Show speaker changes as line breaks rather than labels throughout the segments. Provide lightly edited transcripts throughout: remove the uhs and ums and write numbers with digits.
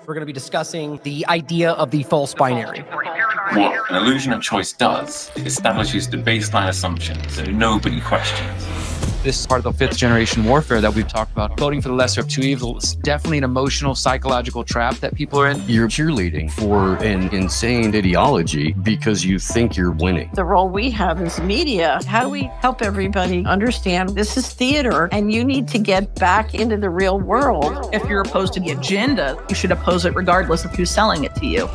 We're going to be discussing the idea of the false binary.
What an illusion of choice does, it establishes the baseline assumptions that nobody questions.
This is part of the fifth generation warfare that we've talked about. Voting for the lesser of two evils is definitely an emotional, psychological trap that people are in.
You're cheerleading for an insane ideology because you think you're winning.
The role we have as media, how do we help everybody understand this is theater and you need to get back into the real world?
If you're opposed to the agenda, you should oppose it regardless of who's selling it to you.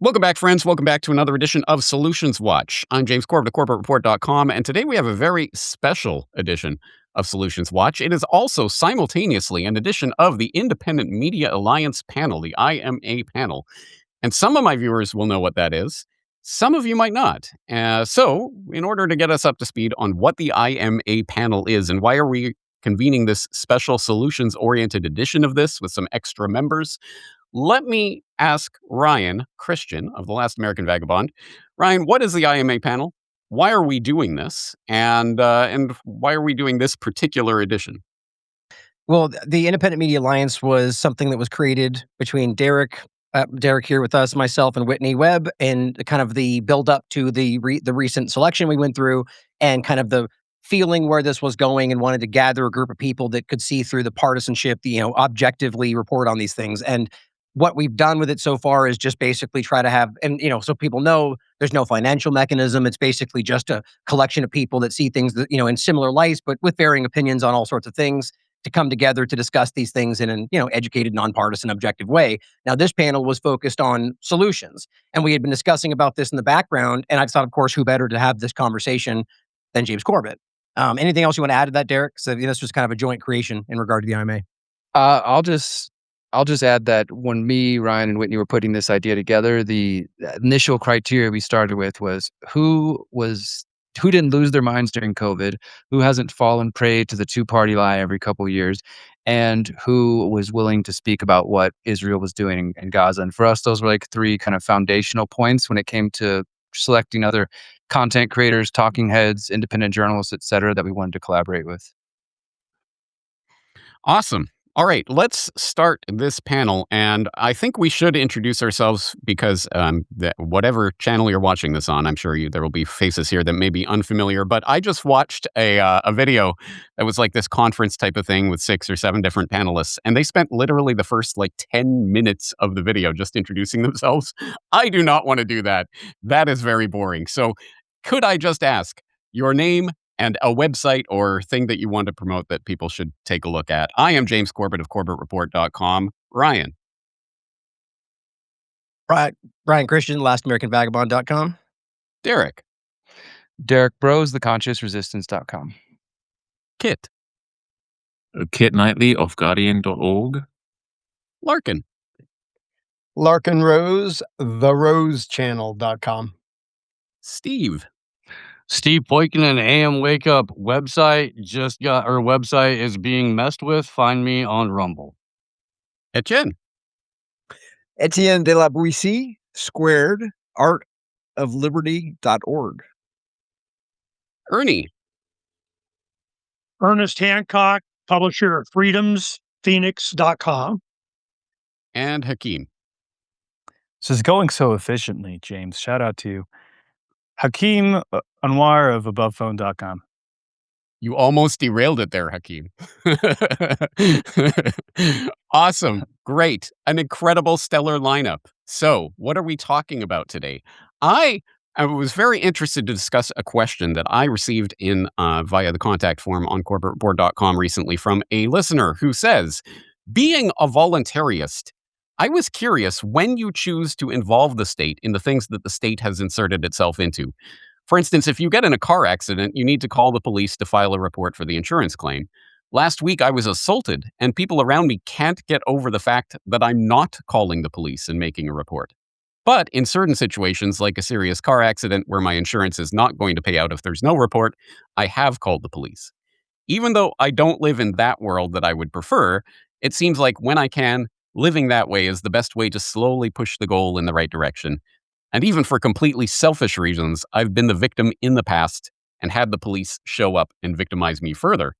Welcome back, friends. Welcome back to another edition of Solutions Watch. I'm James Corbett of CorbettReport.com, and today we have a very special edition of Solutions Watch. It is also simultaneously an edition of the Independent Media Alliance panel, the IMA panel. And some of my viewers will know what that is. Some of you might not. So, in order to get us up to speed on what the IMA panel is and why are we convening this special solutions-oriented edition of this with some extra members, let me ask Ryan Cristian of The Last American Vagabond. Ryan, what is the IMA panel? Why are we doing this? And why are we doing this particular edition?
Well, the Independent Media Alliance was something that was created between Derrick here with us, myself, and Whitney Webb, and kind of the build up to the recent selection we went through, and kind of the feeling where this was going, and wanted to gather a group of people that could see through the partisanship, objectively report on these things. And what we've done with it so far is just basically try to have, and so people know there's no financial mechanism. It's basically just a collection of people that see things that, in similar lights, but with varying opinions on all sorts of things, to come together to discuss these things in an, educated, nonpartisan, objective way. Now, this panel was focused on solutions, and we had been discussing about this in the background, and I thought, of course, who better to have this conversation than James Corbett. Anything else you want to add to that, Derrick? So this was kind of a joint creation in regard to the IMA.
I'll just add that when me, Ryan, and Whitney were putting this idea together, the initial criteria we started with was who didn't lose their minds during COVID, who hasn't fallen prey to the two-party lie every couple of years, and who was willing to speak about what Israel was doing in Gaza. And for us, those were like three kind of foundational points when it came to selecting other content creators, talking heads, independent journalists, et cetera, that we wanted to collaborate with.
Awesome. All right, let's start this panel, and I think we should introduce ourselves because whatever channel you're watching this on, I'm sure there will be faces here that may be unfamiliar, but I just watched a video that was like this conference type of thing with 6 or 7 different panelists, and they spent literally the first 10 minutes of the video just introducing themselves. I do not want to do that. That is very boring. So could I just ask your name and a website or thing that you want to promote that people should take a look at? I am James Corbett of CorbettReport.com. Ryan.
Ryan Cristian, LastAmericanVagabond.com.
Derrick.
Derrick Broze, TheConsciousResistance.com.
Kit.
Kit Knightley of Guardian.org.
Larken.
Larken Rose, TheRoseChannel.com.
Steve.
Steve Poikonen, AM Wakeup website website is being messed with. Find me on Rumble.
Etienne.
Etienne de La Boetie2, squared, artofliberty.org.
Ernie.
Ernest Hancock, publisher of freedomsphoenix.com.
And Hakeem.
This is going so efficiently, James. Shout out to you. Hakeem Anwar of AbovePhone.com.
You almost derailed it there, Hakeem. Awesome. Great. An incredible, stellar lineup. So, what are we talking about today? I was very interested to discuss a question that I received via the contact form on CorbettReport.com recently from a listener who says, being a voluntarist, I was curious when you choose to involve the state in the things that the state has inserted itself into. For instance, if you get in a car accident, you need to call the police to file a report for the insurance claim. Last week, I was assaulted, and people around me can't get over the fact that I'm not calling the police and making a report. But in certain situations, like a serious car accident where my insurance is not going to pay out if there's no report, I have called the police. Even though I don't live in that world that I would prefer, it seems like when I can, living that way is the best way to slowly push the goal in the right direction. And even for completely selfish reasons, I've been the victim in the past and had the police show up and victimize me further?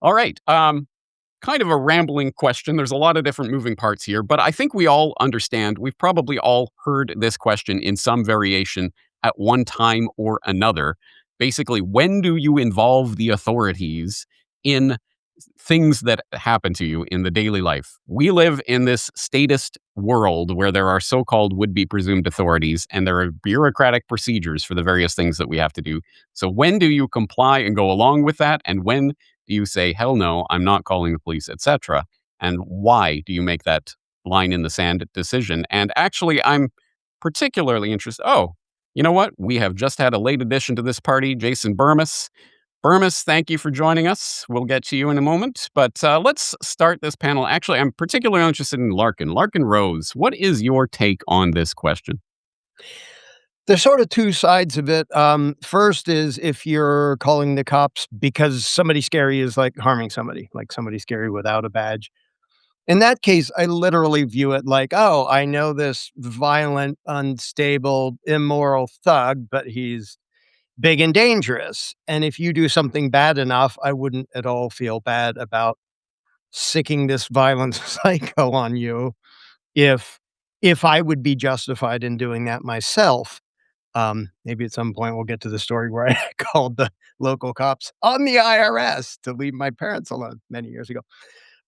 All right. Kind of a rambling question. There's a lot of different moving parts here, but I think we all understand. We've probably all heard this question in some variation at one time or another. Basically, when do you involve the authorities in things that happen to you in the daily life? We live in this statist world where there are so-called would-be presumed authorities, and there are bureaucratic procedures for the various things that we have to do. So when do you comply and go along with that? And when do you say, hell no, I'm not calling the police, etc.? And why do you make that line in the sand decision? And actually, I'm particularly interested. Oh, you know what? We have just had a late addition to this party, Jason Bermas. Bermas, thank you for joining us. We'll get to you in a moment, but let's start this panel. Actually, I'm particularly interested in Larken. Larken Rose, what is your take on this question?
There's sort of two sides of it. First is if you're calling the cops because somebody scary is like harming somebody, like somebody scary without a badge. In that case, I literally view it like, oh, I know this violent, unstable, immoral thug, but he's big and dangerous. And if you do something bad enough, I wouldn't at all feel bad about sicking this violent psycho on you if I would be justified in doing that myself. Maybe at some point we'll get to the story where I called the local cops on the IRS to leave my parents alone many years ago.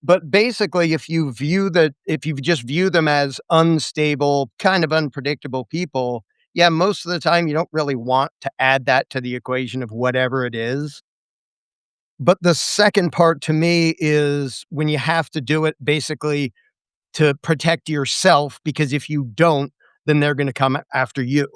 But basically, if you just view them as unstable, kind of unpredictable people, yeah, most of the time you don't really want to add that to the equation of whatever it is. But the second part to me is when you have to do it basically to protect yourself, because if you don't, then they're going to come after you.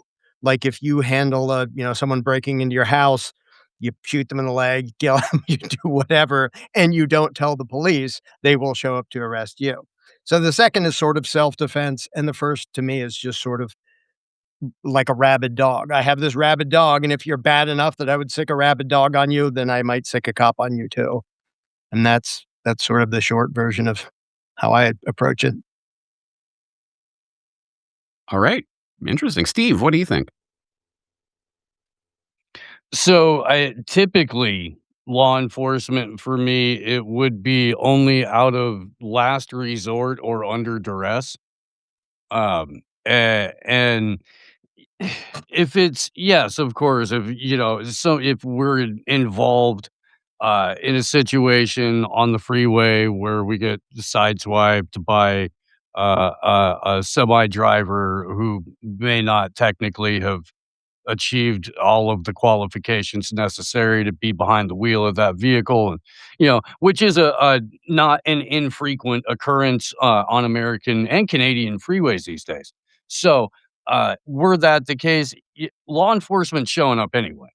Like if you handle someone breaking into your house, you shoot them in the leg, kill them, you do whatever, and you don't tell the police, they will show up to arrest you. So the second is sort of self-defense, and the first to me is just sort of like a rabid dog. I have this rabid dog, and if you're bad enough that I would sick a rabid dog on you, then I might sick a cop on you too. And that's sort of the short version of how I approach it.
All right. Interesting. Steve, what do you think?
So I typically law enforcement for me, it would be only out of last resort or under duress. And if it's yes, of course, if we're involved in a situation on the freeway where we get sideswiped by a semi driver who may not technically have achieved all of the qualifications necessary to be behind the wheel of that vehicle, and which is a not an infrequent occurrence on American and Canadian freeways these days. So were that the case, law enforcement showing up anyway.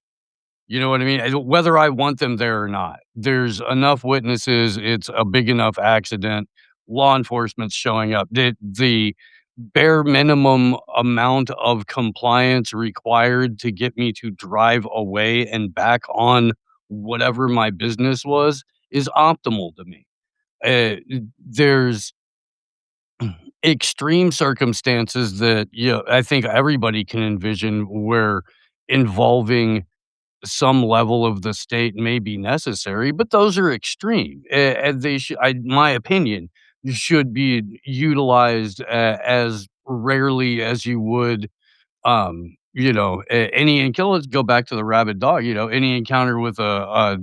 You know what I mean? Whether I want them there or not, there's enough witnesses. It's a big enough accident. Law enforcement's showing up. The bare minimum amount of compliance required to get me to drive away and back on whatever my business was is optimal to me. There's extreme circumstances that I think everybody can envision where involving some level of the state may be necessary, but those are extreme. And they should, my opinion, should be utilized as rarely as you would, any encounter. Let's go back to the rabid dog. Any encounter with a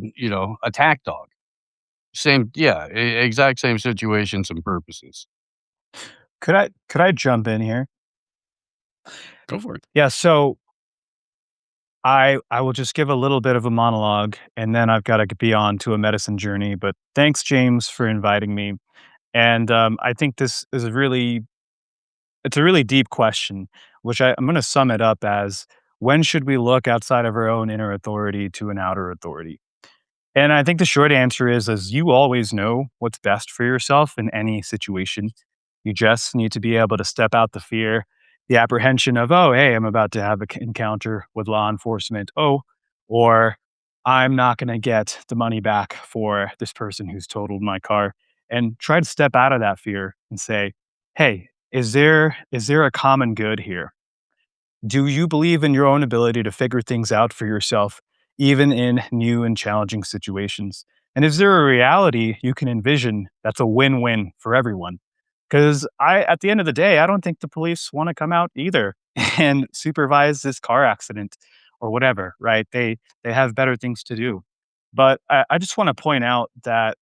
attack dog. Same, yeah, exact same situations and purposes.
Could I jump in here?
Go for it.
Yeah, so I will just give a little bit of a monologue, and then I've got to be on to a medicine journey. But thanks, James, for inviting me. And I think this is it's a really deep question, which I'm going to sum it up as: when should we look outside of our own inner authority to an outer authority? And I think the short answer is you always know what's best for yourself in any situation. You just need to be able to step out the fear, the apprehension of, oh, hey, I'm about to have an encounter with law enforcement. Oh, or I'm not going to get the money back for this person who's totaled my car. And try to step out of that fear and say, hey, is there a common good here? Do you believe in your own ability to figure things out for yourself, even in new and challenging situations? And is there a reality you can envision that's a win-win for everyone? Because at the end of the day, I don't think the police want to come out either and supervise this car accident or whatever, right? They have better things to do. But I just want to point out that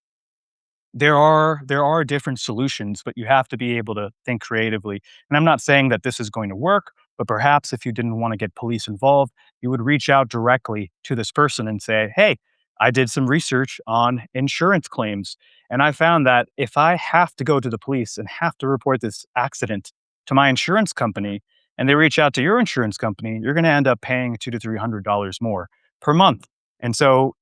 there are different solutions, but you have to be able to think creatively. And I'm not saying that this is going to work, but perhaps if you didn't want to get police involved, you would reach out directly to this person and say, "Hey, I did some research on insurance claims, and I found that if I have to go to the police and have to report this accident to my insurance company, and they reach out to your insurance company, you're going to end up paying $200 to $300 more per month. And so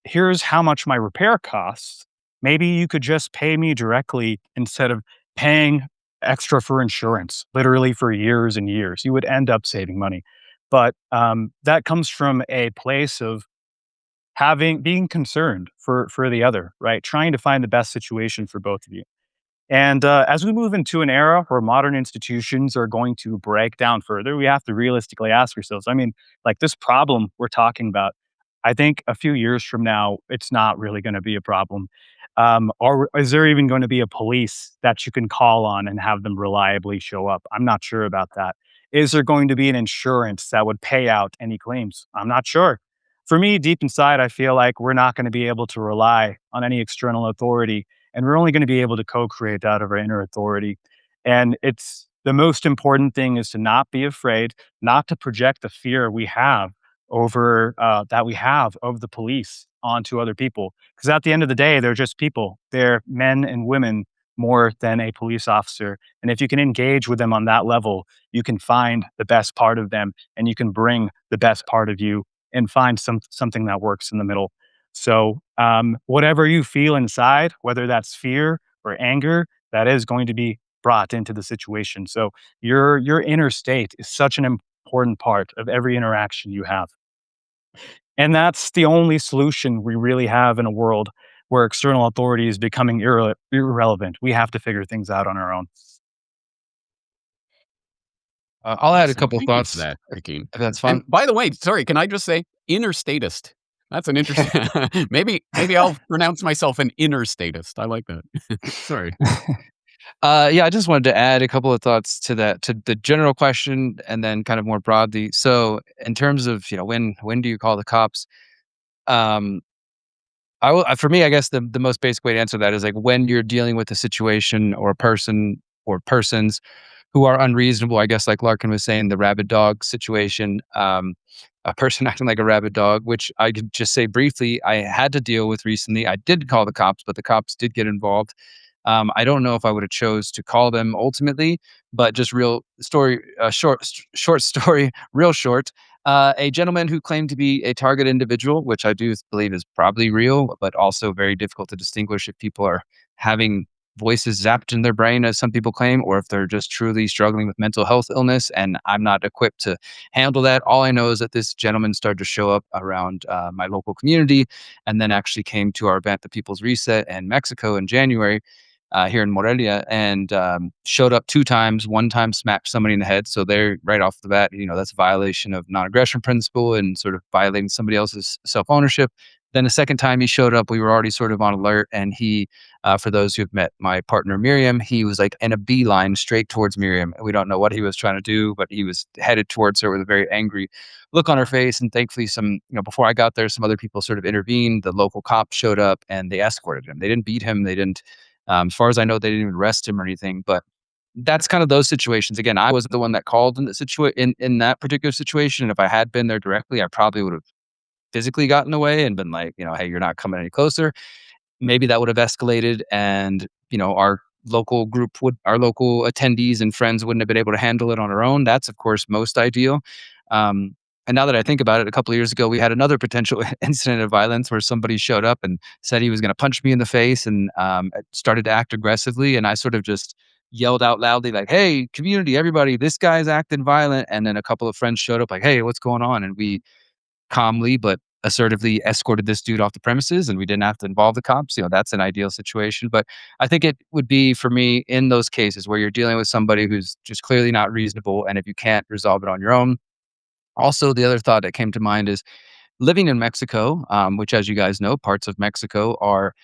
here's how much my repair costs. Maybe you could just pay me directly instead of paying extra for insurance, literally for years and years. You would end up saving money. But that comes from a place of being concerned for the other, right? Trying to find the best situation for both of you. And as we move into an era where modern institutions are going to break down further, we have to realistically ask ourselves, I mean, like this problem we're talking about, I think a few years from now, it's not really going to be a problem. Or is there even going to be a police that you can call on and have them reliably show up? I'm not sure about that. Is there going to be an insurance that would pay out any claims? I'm not sure. For me, deep inside, I feel like we're not going to be able to rely on any external authority, and we're only going to be able to co-create out of our inner authority. And it's the most important thing is to not be afraid, not to project the fear we have over that we have of the police onto other people. Because at the end of the day, they're just people. They're men and women more than a police officer. And if you can engage with them on that level, you can find the best part of them and you can bring the best part of you and find something that works in the middle. So whatever you feel inside, whether that's fear or anger, that is going to be brought into the situation. So your inner state is such an important part of every interaction you have. And that's the only solution we really have in a world where external authority is becoming irrelevant. We have to figure things out on our own.
I'll add a
Awesome.
couple
Thank you for
thoughts,
that, Hakeem.
if that's fine.
And by the way, sorry, can I just say inner statist? That's an interesting. maybe I'll pronounce myself an inner statist. I like that. Sorry.
Yeah, I just wanted to add a couple of thoughts to that, to the general question, and then kind of more broadly. So, in terms of when do you call the cops? For me, I guess the most basic way to answer that is like when you're dealing with a situation or a person or persons who are unreasonable. I guess like Larken was saying, the rabid dog situation, a person acting like a rabid dog, which I could just say briefly, I had to deal with recently. I did call the cops, but the cops did get involved. I don't know if I would have chose to call them ultimately, but just real story, short story, real short. A gentleman who claimed to be a target individual, which I do believe is probably real, but also very difficult to distinguish if people are having voices zapped in their brain, as some people claim, or if they're just truly struggling with mental health illness. And I'm not equipped to handle that. All I know is that this gentleman started to show up around my local community and then actually came to our event, the People's Reset in Mexico in January. Here in Morelia, and showed up 2 times. 1 time smacked somebody in the head. So they're right off the bat, that's a violation of non-aggression principle and sort of violating somebody else's self-ownership. Then the second time he showed up, we were already sort of on alert. And he, for those who've met my partner Miriam, he was like in a beeline straight towards Miriam. We don't know what he was trying to do, but he was headed towards her with a very angry look on her face. And thankfully, before I got there, some other people sort of intervened. The local cops showed up and they escorted him. They didn't beat him. They didn't. As far as I know, they didn't even arrest him or anything. But that's kind of those situations. Again, I wasn't the one that called in that particular situation. And if I had been there directly, I probably would have physically gotten away and been like, hey, you're not coming any closer. Maybe that would have escalated, and our local attendees and friends wouldn't have been able to handle it on our own. That's of course most ideal. And now that I think about it, a couple of years ago, we had another potential incident of violence where somebody showed up and said he was going to punch me in the face and started to act aggressively. And I sort of just yelled out loudly, like, "Hey, community, everybody, this guy's acting violent." And then a couple of friends showed up like, "Hey, what's going on?" And we calmly but assertively escorted this dude off the premises, and we didn't have to involve the cops. That's an ideal situation. But I think it would be, for me, in those cases where you're dealing with somebody who's just clearly not reasonable, and if you can't resolve it on your own. Also, the other thought that came to mind is living in Mexico, which, as you guys know, parts of Mexico are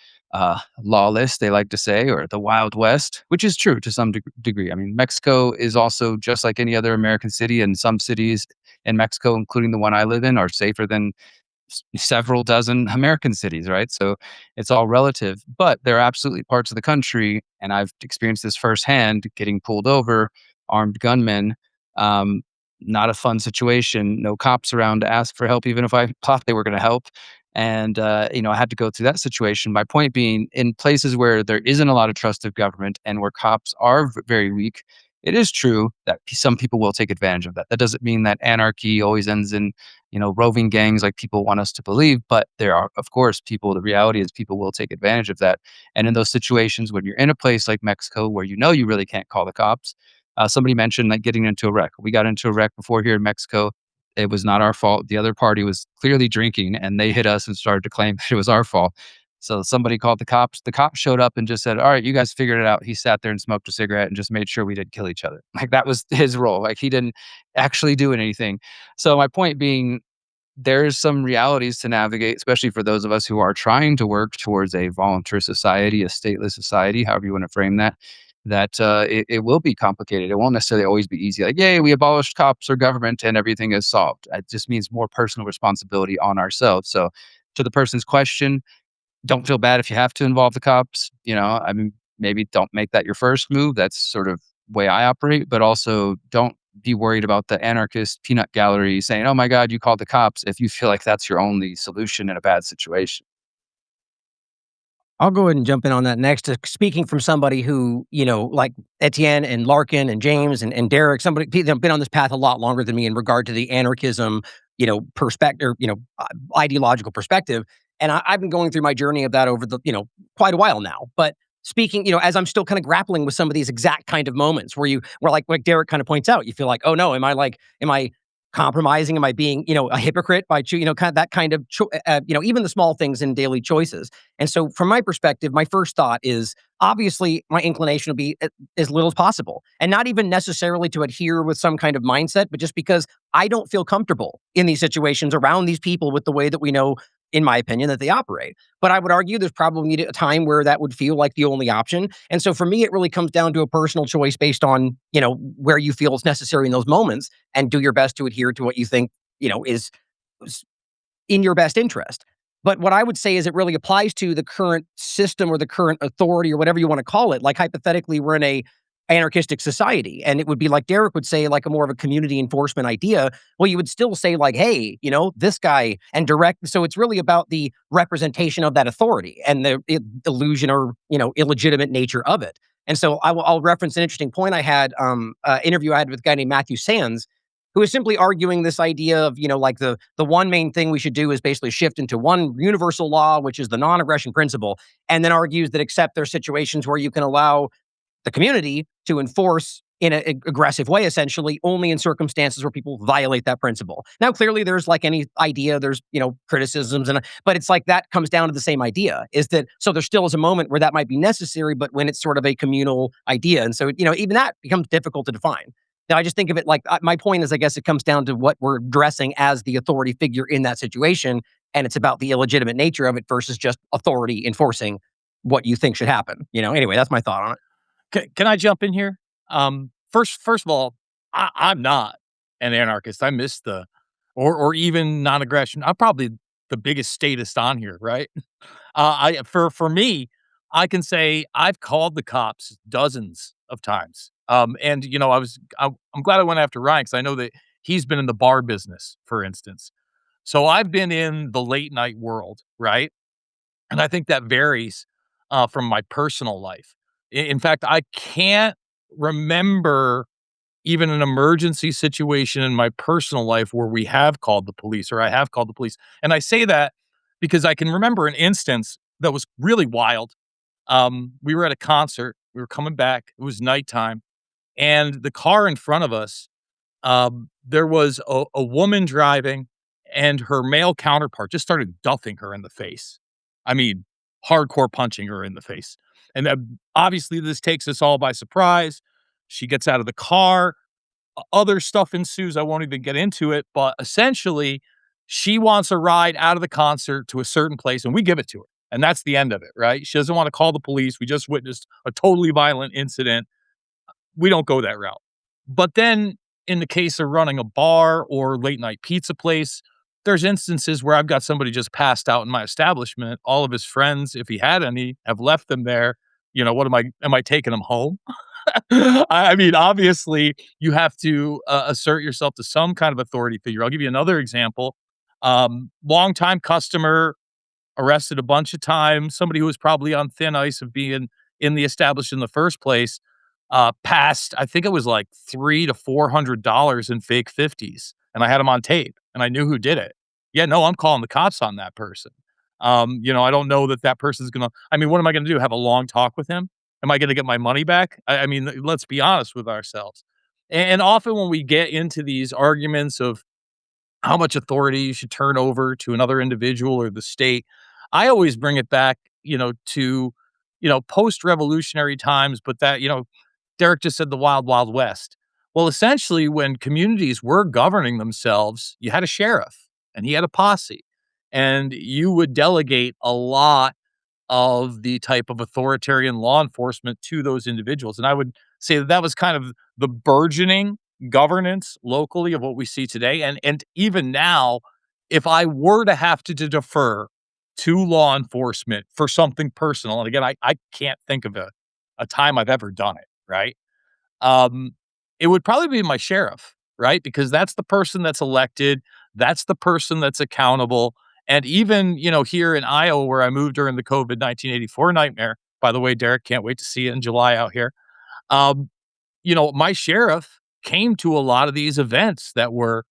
lawless, they like to say, or the Wild West, which is true to some degree. I mean, Mexico is also just like any other American city, and some cities in Mexico, including the one I live in, are safer than several dozen American cities, right? So it's all relative, but there are absolutely parts of the country, and I've experienced this firsthand, getting pulled over, armed gunmen. Um, Not a fun situation. No cops around to ask for help, even if I thought they were going to help. And I had to go through that situation. My point being, in places where there isn't a lot of trust of government and where cops are very weak, it is true that some people will take advantage of that. That doesn't mean that anarchy always ends in roving gangs like people want us to believe. But there are, of course, people, the reality is people will take advantage of that. And in those situations, when you're in a place like Mexico where you really can't call the cops, somebody mentioned like getting into a wreck. We got into a wreck before here in Mexico. It was not our fault. The other party was clearly drinking and they hit us and started to claim it was our fault. So somebody called the cops. The cops showed up and just said, "All right, you guys figured it out." He sat there and smoked a cigarette and just made sure we didn't kill each other. Like that was his role. Like he didn't actually do anything. So my point being, there's some realities to navigate, especially for those of us who are trying to work towards a volunteer society, a stateless society, however you want to frame that, it will be complicated. It won't necessarily always be easy. Like, yay, we abolished cops or government and everything is solved. It just means more personal responsibility on ourselves. So to the person's question, don't feel bad if you have to involve the cops. I mean, maybe don't make that your first move. That's sort of way I operate, but also don't be worried about the anarchist peanut gallery saying, "Oh my God, you called the cops," if you feel like that's your only solution in a bad situation.
I'll go ahead and jump in on that next. Speaking from somebody who, like Etienne and Larken and James and Derrick, somebody that have been on this path a lot longer than me in regard to the anarchism, perspective, ideological perspective. And I've been going through my journey of that over the, quite a while now. But speaking, as I'm still kind of grappling with some of these exact kind of moments where like Derrick kind of points out, you feel like, oh no, am I compromising? Am I being, a hypocrite by, kind of that kind of, even the small things in daily choices. And so from my perspective, my first thought is obviously my inclination will be as little as possible, and not even necessarily to adhere with some kind of mindset, but just because I don't feel comfortable in these situations around these people with the way that we know, in my opinion, that they operate. But I would argue there's probably a time where that would feel like the only option. And so for me, it really comes down to a personal choice based on, where you feel it's necessary in those moments, and do your best to adhere to what you think, is in your best interest. But what I would say is it really applies to the current system or the current authority or whatever you want to call it. Like hypothetically, we're in a anarchistic society, and it would be like Derrick would say, like a more of a community enforcement idea. Well, you would still say like, hey, this guy, and direct. So it's really about the representation of that authority and the illusion or, illegitimate nature of it. And so I'll reference an interesting point I had, interview I had with a guy named Matthew Sands, who is simply arguing this idea of, like the one main thing we should do is basically shift into one universal law, which is the non-aggression principle, and then argues that except there are situations where you can allow the community to enforce in an aggressive way, essentially, only in circumstances where people violate that principle. Now, clearly, there's like any idea, there's, criticisms, but it's like that comes down to the same idea, is that, so there still is a moment where that might be necessary, but when it's sort of a communal idea. And so, even that becomes difficult to define. Now, I just think of it like, my point is, I guess it comes down to what we're addressing as the authority figure in that situation. And it's about the illegitimate nature of it versus just authority enforcing what you think should happen. Anyway, that's my thought on it.
Can I jump in here? First of all, I'm not an anarchist. I miss or even non-aggression. I'm probably the biggest statist on here, right? For me, I can say I've called the cops dozens of times. And I'm glad I went after Ryan, because I know that he's been in the bar business, for instance. So I've been in the late night world, right? And I think that varies from my personal life. In fact, I can't remember even an emergency situation in my personal life where we have called the police or I have called the police. And I say that because I can remember an instance that was really wild. We were at a concert. We were coming back. It was nighttime. And the car in front of us, there was a woman driving, and her male counterpart just started duffing her in the face. I mean, hardcore punching her in the face. And obviously, this takes us all by surprise. She gets out of the car. Other stuff ensues. I won't even get into it. But essentially, She wants a ride out of the concert to a certain place, and we give it to her. And that's the end of it, right? She doesn't want to call the police. We just witnessed a totally violent incident. We don't go that route. But then in the case of running a bar or late night pizza place, there's instances where I've got somebody just passed out in my establishment. All of his friends, if he had any, have left them there. What am I taking them home? I mean, obviously, you have to assert yourself to some kind of authority figure. I'll give you another example. Longtime customer, arrested a bunch of times. Somebody who was probably on thin ice of being in the establishment in the first place, passed, I think it was like $300 to $400 in fake 50s. And I had him on tape and I knew who did it. Yeah, no, I'm calling the cops on that person. I don't know that person's going to, I mean, what am I going to do? Have a long talk with him? Am I going to get my money back? I mean, let's be honest with ourselves. And often when we get into these arguments of how much authority you should turn over to another individual or the state, I always bring it back, to, post-revolutionary times, but that, Derek just said the wild, wild west. Well, essentially, when communities were governing themselves, you had a sheriff and he had a posse, and you would delegate a lot of the type of authoritarian law enforcement to those individuals. And I would say that was kind of the burgeoning governance locally of what we see today. And even now, if I were to have to defer to law enforcement for something personal, and again, I can't think of a time I've ever done it, right? It would probably be my sheriff, right? Because that's the person that's elected. That's the person that's accountable. And even, here in Iowa, where I moved during the COVID 1984 nightmare, by the way, Derek, can't wait to see you in July out here. My sheriff came to a lot of these events that were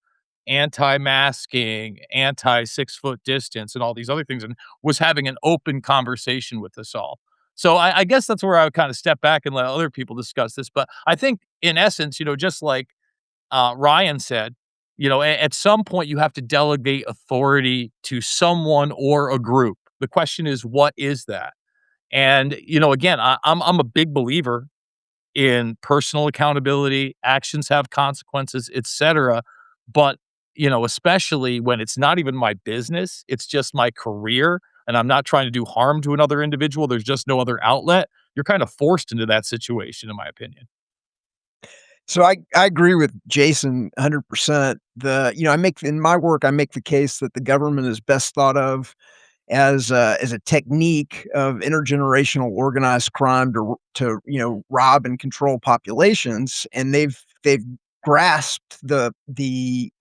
anti-masking, anti-6-foot distance, and all these other things, and was having an open conversation with us all. So I guess that's where I would kind of step back and let other people discuss this. But I think in essence, just like Ryan said, at some point you have to delegate authority to someone or a group. The question is, what is that? And, again, I'm a big believer in personal accountability, actions have consequences, etc. But, especially when it's not even my business, it's just my career, and I'm not trying to do harm to another individual. There's just no other outlet. You're kind of forced into that situation, in my opinion.
So I agree with Jason 100%. In my work, I make the case that the government is best thought of as a technique of intergenerational organized crime to rob and control populations, and they've grasped a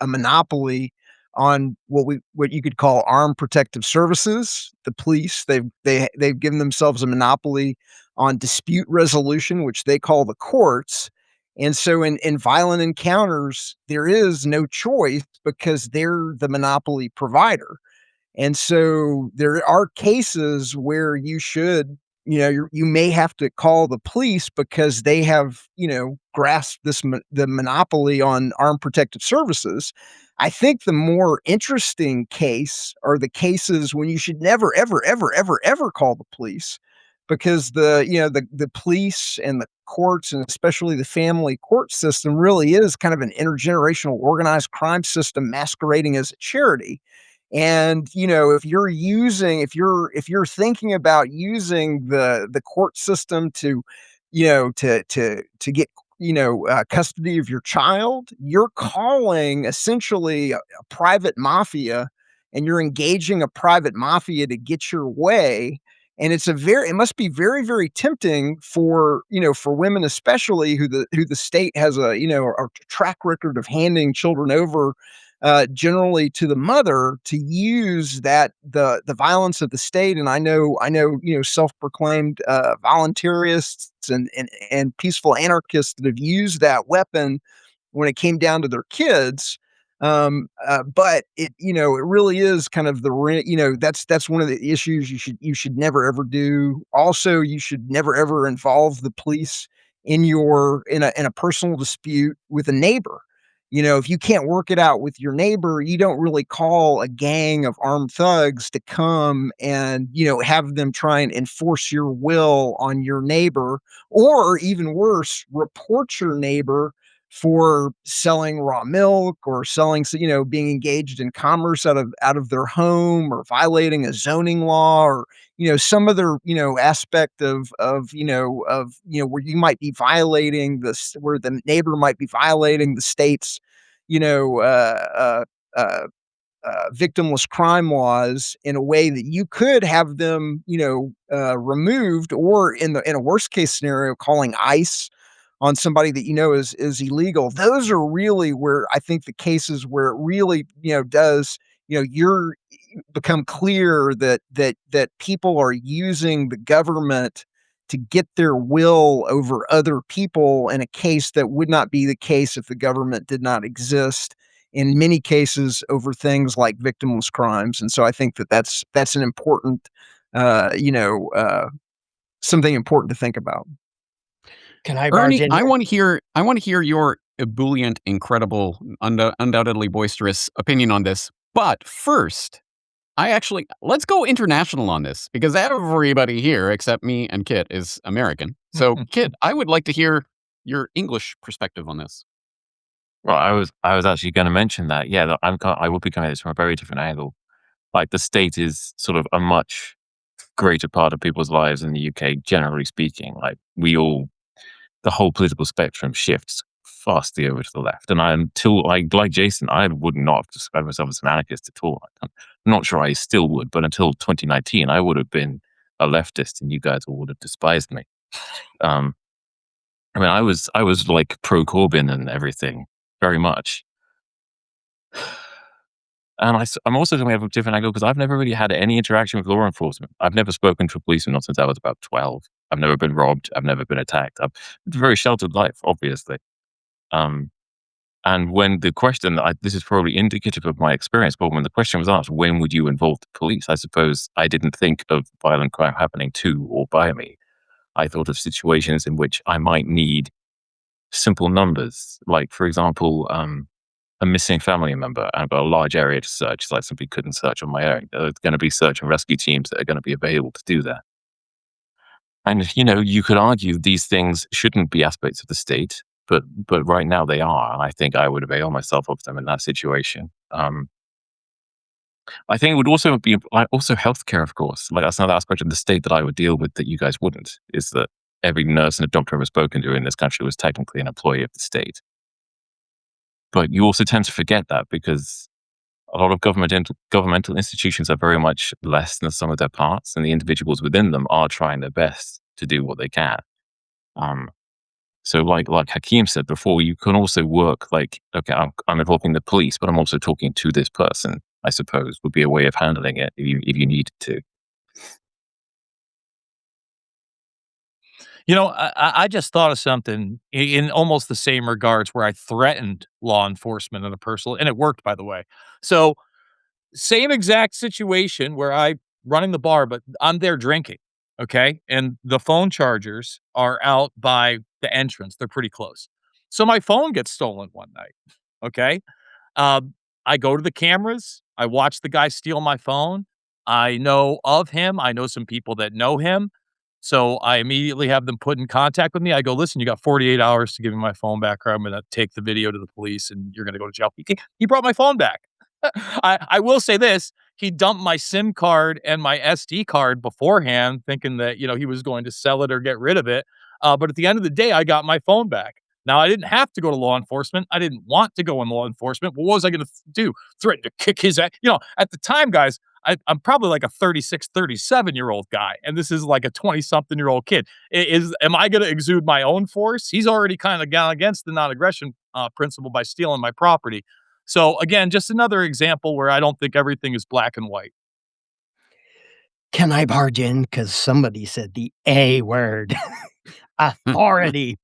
monopoly on what you could call armed protective services, the police. They've given themselves a monopoly on dispute resolution, which they call the courts. And so in violent encounters, there is no choice because they're the monopoly provider. And so there are cases where you should, you may have to call the police because they have, grasped the monopoly on armed protective services. I think the more interesting case are the cases when you should never, ever, ever, ever, ever call the police, because the police and the courts, and especially the family court system, really is kind of an intergenerational organized crime system masquerading as a charity. And if you're thinking about using the court system to get custody of your child, you're calling essentially a private mafia, and you're engaging a private mafia to get your way. And it must be very, very tempting for women, especially who the state has a track record of handing children over generally to the mother, to use the violence of the state. And I know self-proclaimed voluntarists and peaceful anarchists that have used that weapon when it came down to their kids. But it really is kind of that's one of the issues you should never ever do. Also, you should never ever involve the police in a personal dispute with a neighbor. If you can't work it out with your neighbor, you don't really call a gang of armed thugs to come and, have them try and enforce your will on your neighbor, or even worse, report your neighbor for selling raw milk or selling, being engaged in commerce out of their home or violating a zoning law or, some other, aspect where you might be violating this, where the neighbor might be violating the state's, you know, victimless crime laws in a way that you could have them, removed, or in a worst case scenario, calling ICE on somebody that is illegal. Those are really where I think the cases where it really does you're become clear that people are using the government to get their will over other people in a case that would not be the case if the government did not exist, in many cases over things like victimless crimes. And so I think that's an important something important to think about.
Can I barge
Ernie,
in
I
here?
want to hear your ebullient, incredible, undoubtedly boisterous opinion on this. But first, let's go international on this, because everybody here except me and Kit is American. So, Kit, I would like to hear your English perspective on this.
Well, I was actually going to mention that. Yeah, I will be coming at this from a very different angle. Like, the state is sort of a much greater part of people's lives in the UK, generally speaking. Like, the whole political spectrum shifts vastly over to the left. And like Jason, I would not describe myself as an anarchist at all. I'm not sure I still would, but until 2019, I would have been a leftist, and you guys all would have despised me. I mean, I was like pro Corbyn and everything, very much. And I'm also going to have a different angle, because I've never really had any interaction with law enforcement. I've never spoken to a policeman, not since I was about 12. I've never been robbed. I've never been attacked. I've lived a very sheltered life, obviously. And when the question, this is probably indicative of my experience, but when the question was asked, when would you involve the police? I suppose I didn't think of violent crime happening to or by me. I thought of situations in which I might need simple numbers, like, for example, a missing family member, and I've got a large area to search. It's like somebody couldn't search on my own. There's going to be search and rescue teams that are going to be available to do that. And, you could argue these things shouldn't be aspects of the state, but right now they are. And I think I would avail myself of them in that situation. I think it would also be healthcare, of course. Like, that's another aspect of the state that I would deal with that you guys wouldn't, is that every nurse and a doctor I've ever spoken to in this country was technically an employee of the state. But you also tend to forget that, because a lot of governmental institutions are very much less than the sum of their parts, and the individuals within them are trying their best to do what they can. So like Hakeem said before, you can also work like, okay, I'm involving the police, but I'm also talking to this person, I suppose, would be a way of handling it if you needed to.
I just thought of something in almost the same regards, where I threatened law enforcement in a personal, and it worked, by the way. So, same exact situation where I'm running the bar, but I'm there drinking. Okay. And the phone chargers are out by the entrance. They're pretty close. So my phone gets stolen one night. Okay. I go to the cameras. I watch the guy steal my phone. I know of him. I know some people that know him. So I immediately have them put in contact with me. I go, listen, you got 48 hours to give me my phone back, or I'm going to take the video to the police and you're going to go to jail. He brought my phone back. I will say this. He dumped my SIM card and my SD card beforehand, thinking that, he was going to sell it or get rid of it. But at the end of the day, I got my phone back. Now, I didn't have to go to law enforcement. I didn't want to go in law enforcement. But what was I going to do? Threaten to kick his ass? At the time, guys, I'm probably like a 36, 37-year-old guy, and this is like a 20-something-year-old kid. Am I going to exude my own force? He's already kind of gone against the non-aggression principle by stealing my property. So, again, just another example where I don't think everything is black and white.
Can I barge in? Because somebody said the A word. Authority.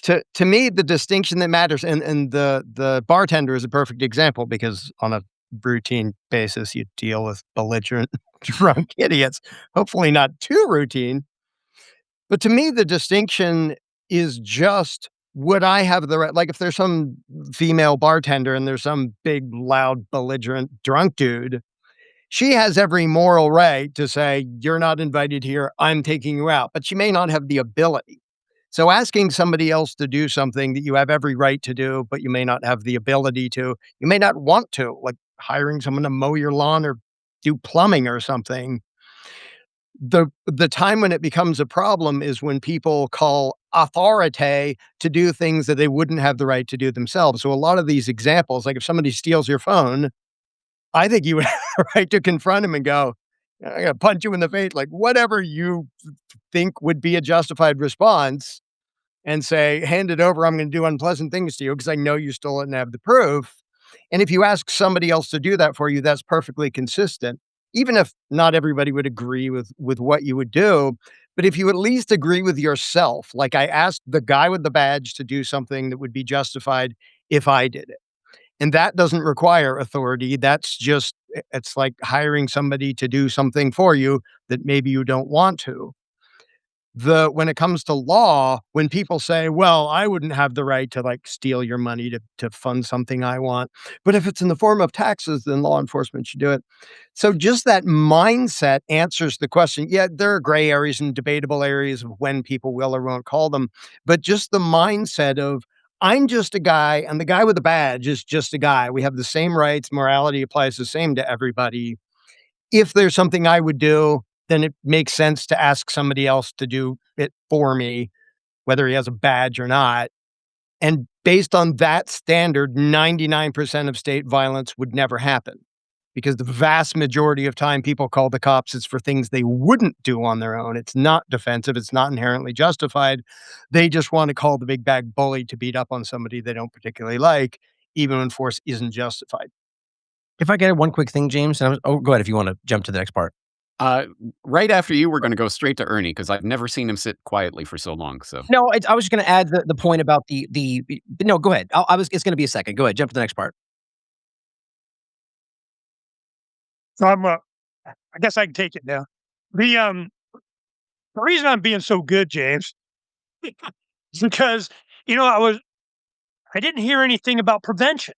To me, the distinction that matters, and the bartender is a perfect example, because on a routine basis, you deal with belligerent, drunk idiots. Hopefully not too routine. But to me, the distinction is just, would I have the right, like if there's some female bartender and there's some big, loud, belligerent, drunk dude, she has every moral right to say, you're not invited here, I'm taking you out. But she may not have the ability. So asking somebody else to do something that you have every right to do, but you may not have the ability to, you may not want to, like hiring someone to mow your lawn or do plumbing or something. The time when it becomes a problem is when people call authority to do things that they wouldn't have the right to do themselves. So a lot of these examples, like if somebody steals your phone, I think you would have a right to confront him and go, "I'm gonna punch you in the face," like whatever you think would be a justified response, and say, "Hand it over. I'm going to do unpleasant things to you because I know you stole it and have the proof." And if you ask somebody else to do that for you, that's perfectly consistent, even if not everybody would agree with what you would do. But if you at least agree with yourself, like I asked the guy with the badge to do something that would be justified if I did it. And that doesn't require authority. That's just, it's like hiring somebody to do something for you that maybe you don't want to. When it comes to law, when people say, well, I wouldn't have the right to like steal your money to fund something I want, but if it's in the form of taxes, then law enforcement should do it. So just that mindset answers the question. Yeah, there are gray areas and debatable areas of when people will or won't call them, but just the mindset of, I'm just a guy and the guy with the badge is just a guy. We have the same rights. Morality applies the same to everybody. If there's something I would do, then it makes sense to ask somebody else to do it for me, whether he has a badge or not. And based on that standard, 99% of state violence would never happen, because the vast majority of time people call the cops, it's for things they wouldn't do on their own. It's not defensive. It's not inherently justified. They just want to call the big bag bully to beat up on somebody they don't particularly like, even when force isn't justified.
If I get one quick thing, James, go ahead if you want to jump to the next part.
Right after you, we're going to go straight to Ernie because I've never seen him sit quietly for so long. So
No, I was just going to add the point about the. No, go ahead. It's going to be a second. Go ahead, jump to the next part.
So I guess I can take it now. The reason I'm being so good, James, is because, I didn't hear anything about prevention.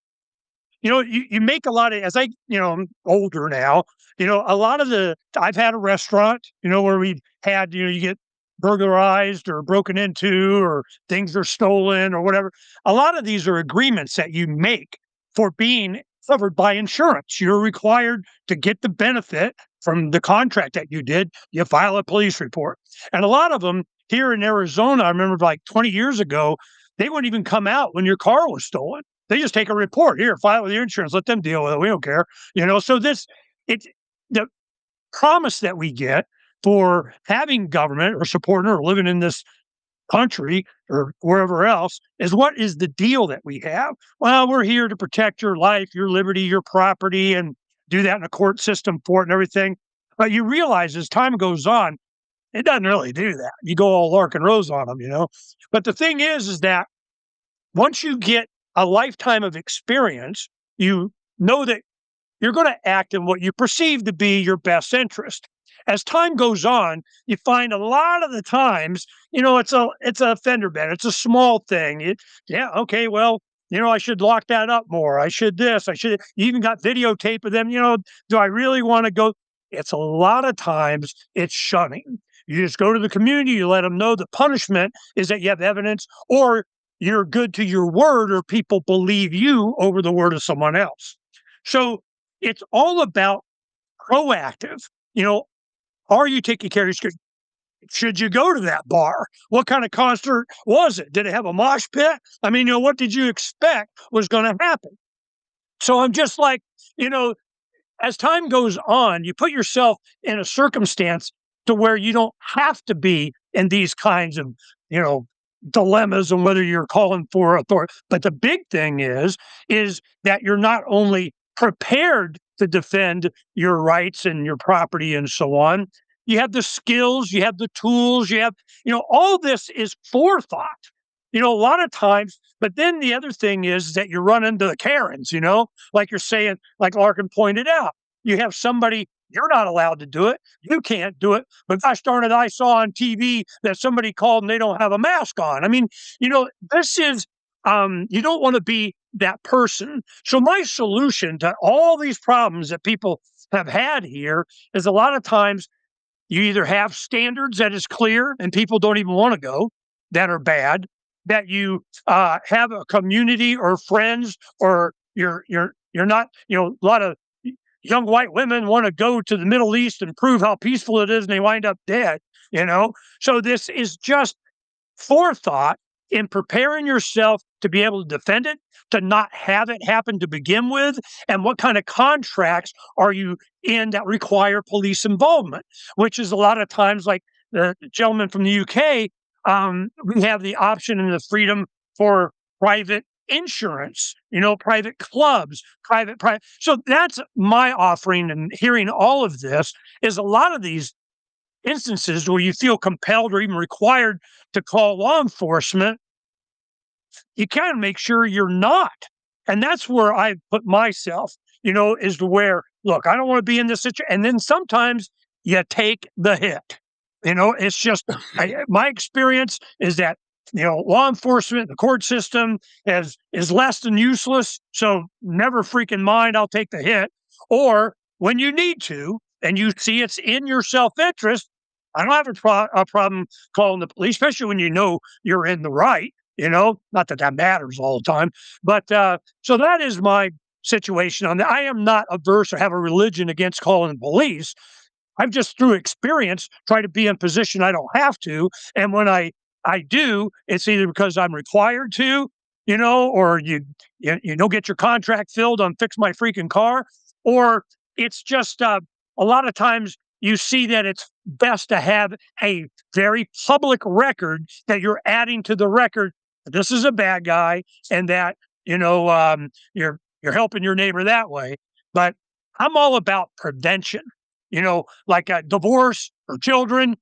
You make a lot of, I'm older now, a lot of I've had a restaurant, where we've had, you get burglarized or broken into or things are stolen or whatever. A lot of these are agreements that you make for being covered by insurance. You're required to get the benefit from the contract that you did. You file a police report. And a lot of them here in Arizona, I remember like 20 years ago, they wouldn't even come out when your car was stolen. They just take a report. Here, file it with your insurance. Let them deal with it. We don't care. So it's the promise that we get for having government or supporting or living in this country or wherever else is, what is the deal that we have? Well, we're here to protect your life, your liberty, your property, and do that in a court system for it and everything. But you realize as time goes on, it doesn't really do that. You go all Larken Rose on them, But the thing is that once you get a lifetime of experience, you know that you're going to act in what you perceive to be your best interest. As time goes on, you find a lot of the times, it's a fender bender. It's a small thing. Okay, well, I should lock that up more. I should this. You even got videotape of them. Do I really want to go? It's a lot of times it's shunning. You just go to the community. You let them know the punishment is that you have evidence, or you're good to your word, or people believe you over the word of someone else. So it's all about proactive. Are you taking care of your security? Should you go to that bar? What kind of concert was it? Did it have a mosh pit? What did you expect was going to happen? So I'm just like, as time goes on, you put yourself in a circumstance to where you don't have to be in these kinds of, dilemmas and whether you're calling for authority. But the big thing is that you're not only prepared to defend your rights and your property and so on, you have the skills, you have the tools, you have, all this is forethought, a lot of times. But then the other thing is that you run into the Karens, like you're saying, like Larken pointed out, you have somebody, you're not allowed to do it. You can't do it. But gosh darn it, I saw on TV that somebody called and they don't have a mask on. This is, you don't want to be that person. So my solution to all these problems that people have had here is, a lot of times you either have standards that is clear and people don't even want to go. that are bad, that you have a community or friends, or you're not, a lot of young white women want to go to the Middle East and prove how peaceful it is, and they wind up dead, So this is just forethought in preparing yourself to be able to defend it, to not have it happen to begin with, and what kind of contracts are you in that require police involvement, which is a lot of times, like the gentleman from the UK, we have the option and the freedom for private insurance, private clubs, private. So that's my offering, and hearing all of this is a lot of these instances where you feel compelled or even required to call law enforcement, you kind of make sure you're not. And that's where I put myself, is to where, look, I don't want to be in this situation. And then sometimes you take the hit. It's just my experience is that, law enforcement, the court system is less than useless. So never freaking mind, I'll take the hit. Or when you need to, and you see it's in your self-interest, I don't have a problem calling the police, especially when you're in the right, not that matters all the time. But so that is my situation on that. I am not averse or have a religion against calling the police. I've just, through experience, tried to be in position I don't have to. And when I do, it's either because I'm required to, or you don't get your contract filled on fix my freaking car, or it's just a lot of times you see that it's best to have a very public record that you're adding to the record. This is a bad guy, and that you're helping your neighbor that way. But I'm all about prevention. Like a divorce or children,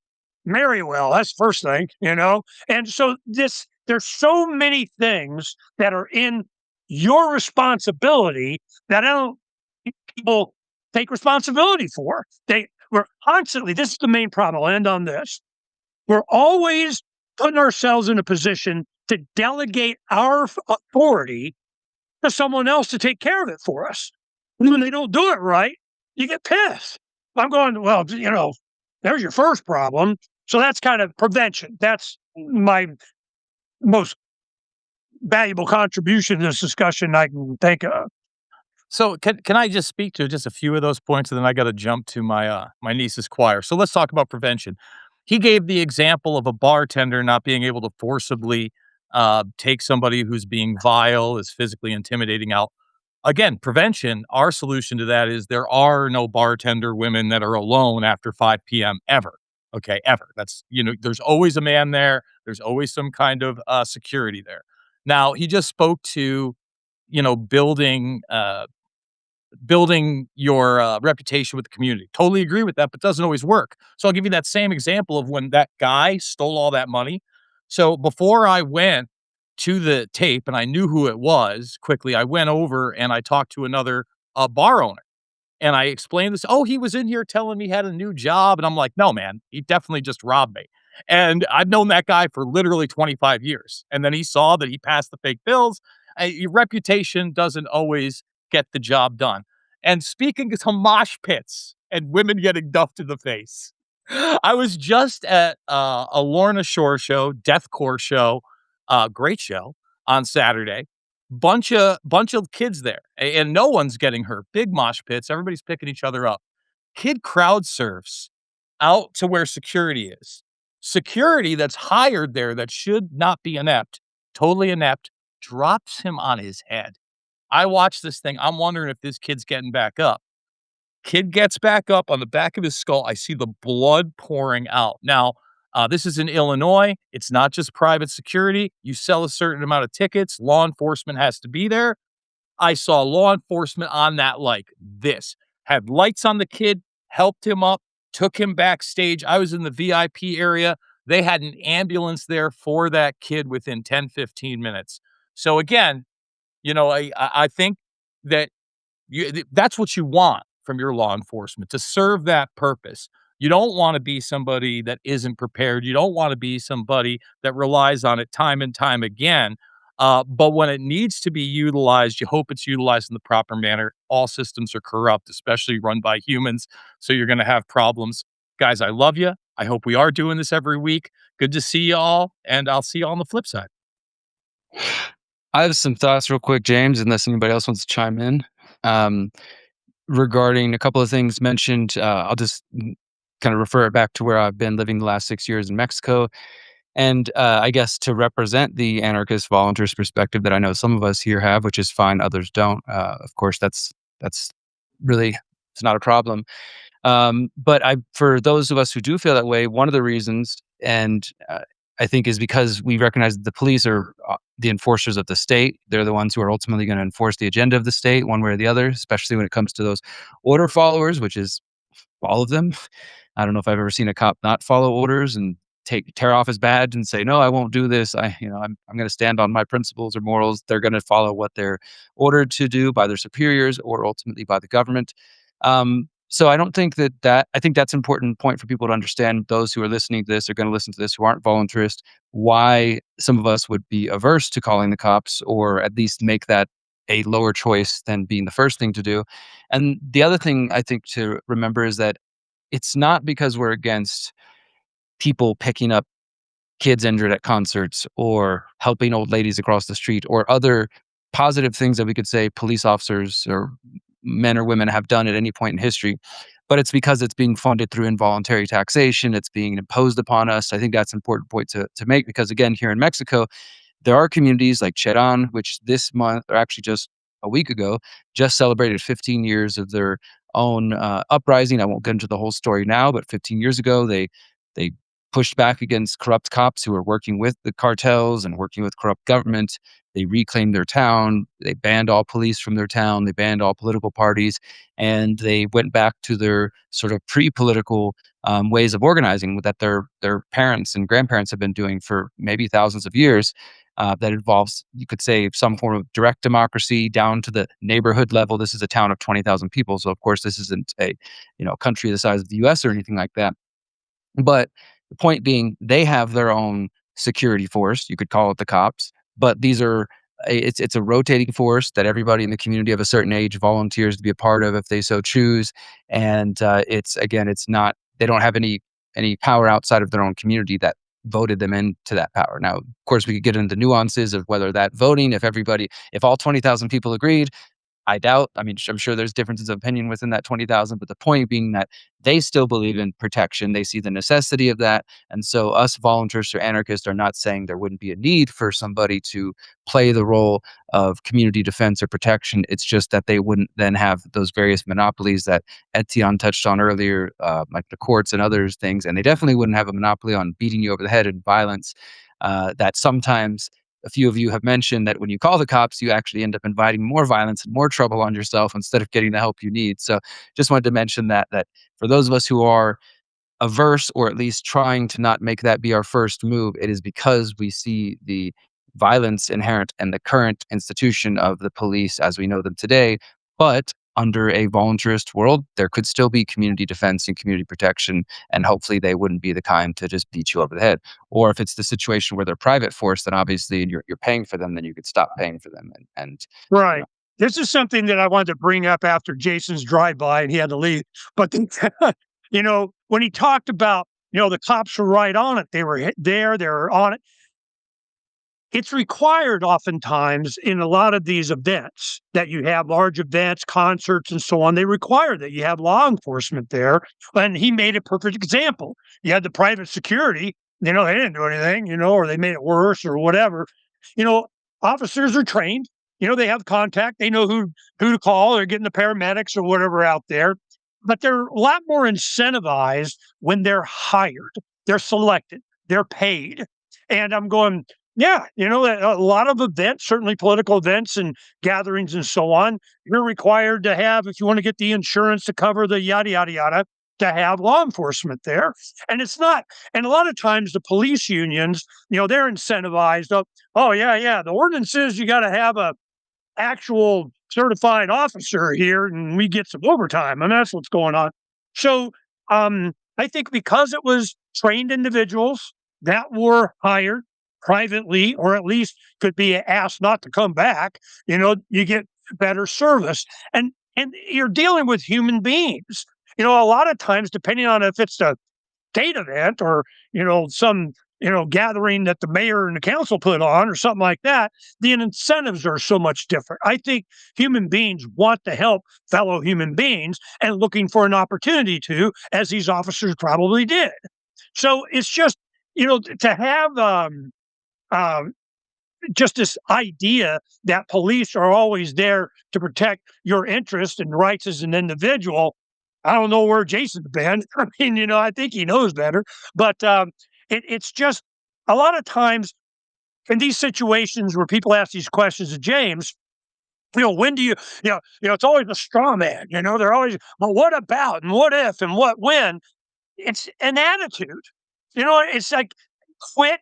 marry well. That's the first thing. And so there's so many things that are in your responsibility that I don't think people take responsibility for. We're constantly, this is the main problem. I'll end on this. We're always putting ourselves in a position to delegate our authority to someone else to take care of it for us. When they don't do it right, you get pissed. I'm going, well, there's your first problem. So that's kind of prevention. That's my most valuable contribution to this discussion I can think of.
So can I just speak to just a few of those points, and then I got to jump to my my niece's choir. So let's talk about prevention. He gave the example of a bartender not being able to forcibly take somebody who's being vile, is physically intimidating out. Again, prevention, our solution to that is there are no bartender women that are alone after 5 p.m. ever. Okay, ever. That's, there's always a man there. There's always some kind of security there. Now, he just spoke to, building your reputation with the community. Totally agree with that, but doesn't always work. So I'll give you that same example of when that guy stole all that money. So before I went to the tape and I knew who it was, quickly, I went over and I talked to another bar owner. And I explained this. Oh, he was in here telling me he had a new job. And I'm like, no, man, he definitely just robbed me. And I've known that guy for literally 25 years. And then he saw that he passed the fake bills. Your reputation doesn't always get the job done. And speaking to mosh pits and women getting duffed in the face, I was just at a Lorna Shore show, deathcore show, great show on Saturday. Bunch of kids there, and no one's getting hurt. Big mosh pits, everybody's picking each other up. Kid crowd surfs out to where security is. Security that's hired there that should not be inept, totally inept, drops him on his head. I watch this thing. I'm wondering if this kid's getting back up. Kid gets back up on the back of his skull. I see the blood pouring out. Now, this is in Illinois. It's not just private security. You sell a certain amount of tickets. Law enforcement has to be there. I saw law enforcement on that like this. Had lights on the kid, helped him up, took him backstage. I was in the VIP area. They had an ambulance there for that kid within 10, 15 minutes. So again, I think that that's what you want from your law enforcement, to serve that purpose. You don't want to be somebody that isn't prepared. You don't want to be somebody that relies on it time and time again. But when it needs to be utilized, you hope it's utilized in the proper manner. All systems are corrupt, especially run by humans. So you're going to have problems. Guys, I love you. I hope we are doing this every week. Good to see y'all, and I'll see y'all on the flip side.
I have some thoughts real quick, James, unless anybody else wants to chime in. Regarding a couple of things mentioned, I'll just kind of refer it back to where I've been living the last 6 years in Mexico. And I guess to represent the anarchist volunteers perspective that I know some of us here have, which is fine, others don't. Of course, that's really, it's not a problem. But for those of us who do feel that way, one of the reasons, and I think, is because we recognize that the police are the enforcers of the state. They're the ones who are ultimately going to enforce the agenda of the state, one way or the other, especially when it comes to those order followers, which is all of them. I don't know if I've ever seen a cop not follow orders and tear off his badge and say, "No, I won't do this. I'm going to stand on my principles or morals." They're going to follow what they're ordered to do by their superiors or ultimately by the government. So I don't think I think that's an important point for people to understand. Those who are listening to this are going to listen to this who aren't voluntarist, why some of us would be averse to calling the cops, or at least make that a lower choice than being the first thing to do. And the other thing I think to remember is that it's not because we're against people picking up kids injured at concerts or helping old ladies across the street or other positive things that we could say police officers or men or women have done at any point in history, but it's because it's being funded through involuntary taxation. It's being imposed upon us. I think that's an important point to make, because again, here in Mexico, there are communities like Cheran, which this month, or actually just a week ago, just celebrated 15 years of their own uprising. I won't get into the whole story now, but 15 years ago, they pushed back against corrupt cops who were working with the cartels and working with corrupt government. They reclaimed their town. They banned all police from their town. They banned all political parties. And they went back to their sort of pre-political ways of organizing that their parents and grandparents have been doing for maybe thousands of years. That involves, you could say, some form of direct democracy down to the neighborhood level. This is a town of 20,000 people. So, of course, this isn't a country the size of the U.S. or anything like that. But the point being, they have their own security force. You could call it the cops, but these are it's a rotating force that everybody in the community of a certain age volunteers to be a part of if they so choose. And it's not, they don't have any power outside of their own community that voted them into that power. Now, of course, we could get into nuances of whether that voting, if all 20,000 people agreed, I doubt. I mean, I'm sure there's differences of opinion within that 20,000, but the point being that they still believe in protection. They see the necessity of that. And so us volunteers or anarchists are not saying there wouldn't be a need for somebody to play the role of community defense or protection. It's just that they wouldn't then have those various monopolies that Etienne touched on earlier, like the courts and others things. And they definitely wouldn't have a monopoly on beating you over the head and violence that sometimes a few of you have mentioned that when you call the cops, you actually end up inviting more violence and more trouble on yourself instead of getting the help you need. So just wanted to mention that for those of us who are averse, or at least trying to not make that be our first move, it is because we see the violence inherent in the current institution of the police as we know them today. But under a voluntarist world, there could still be community defense and community protection, and hopefully they wouldn't be the kind to just beat you over the head. Or if it's the situation where they're private force, then obviously you're paying for them, then you could stop paying for them. And
Right. This is something that I wanted to bring up after Jason's drive-by and he had to leave. But, when he talked about, the cops were right on it. They were there, they were on it. It's required oftentimes in a lot of these events that you have large events, concerts, and so on. They require that you have law enforcement there. And he made a perfect example. You had the private security, they didn't do anything, or they made it worse or whatever. Officers are trained, they have contact, they know who to call. They're getting the paramedics or whatever out there. But they're a lot more incentivized when they're hired, they're selected, they're paid. And I'm going, yeah, a lot of events, certainly political events and gatherings and so on, you're required to have, if you want to get the insurance to cover the yada, yada, yada, to have law enforcement there. And it's not, and a lot of times the police unions, they're incentivized up. Oh, yeah. The ordinance says you got to have a actual certified officer here and we get some overtime. And that's what's going on. So I think because it was trained individuals that were hired privately, or at least could be asked not to come back, you get better service. And you're dealing with human beings. A lot of times, depending on if it's the state event or, some, gathering that the mayor and the council put on or something like that, the incentives are so much different. I think human beings want to help fellow human beings and looking for an opportunity to, as these officers probably did. So it's just, to have just this idea that police are always there to protect your interests and rights as an individual. I don't know where Jason's been. I mean, I think he knows better, but it's just a lot of times in these situations where people ask these questions of James, when do you, it's always a straw man, they're always, well, what about, and what if, and what when? It's an attitude, it's like, quit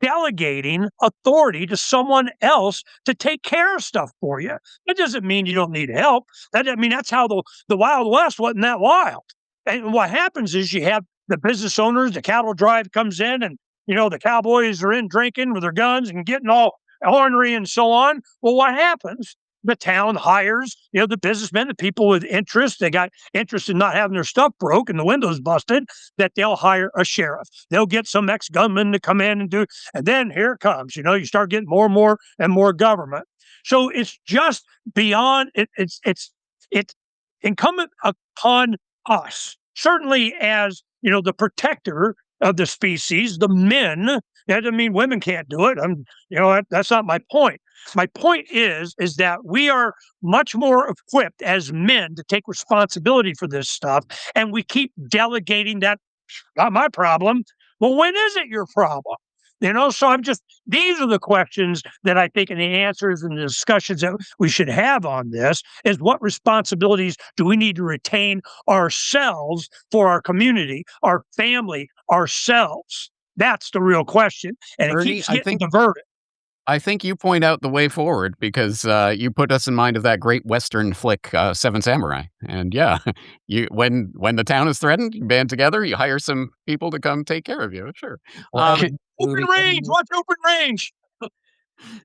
delegating authority to someone else to take care of stuff for you. That doesn't mean you don't need help. That's how the Wild West wasn't that wild. And what happens is you have the business owners, the cattle drive comes in, and the cowboys are in drinking with their guns and getting all ornery and so on. Well, what happens? The town hires, the businessmen, the people with interest. They got interest in not having their stuff broke and the windows busted, that they'll hire a sheriff. They'll get some ex-gunman to come in and do, and then here it comes, you start getting more and more and more government. So it's just beyond, it's incumbent upon us, certainly as, the protector of the species, the men. That doesn't mean women can't do it. That's not my point. My point is that we are much more equipped as men to take responsibility for this stuff, and we keep delegating that. Not my problem. Well, when is it your problem? So these are the questions that I think, and the answers and the discussions that we should have on this is, what responsibilities do we need to retain ourselves for our community, our family, ourselves? That's the real question. And
Ernie,
it keeps getting diverted.
I think you point out the way forward because you put us in mind of that great Western flick, Seven Samurai. And yeah, when the town is threatened, you band together, you hire some people to come take care of you. Sure.
Open range. Watch open range.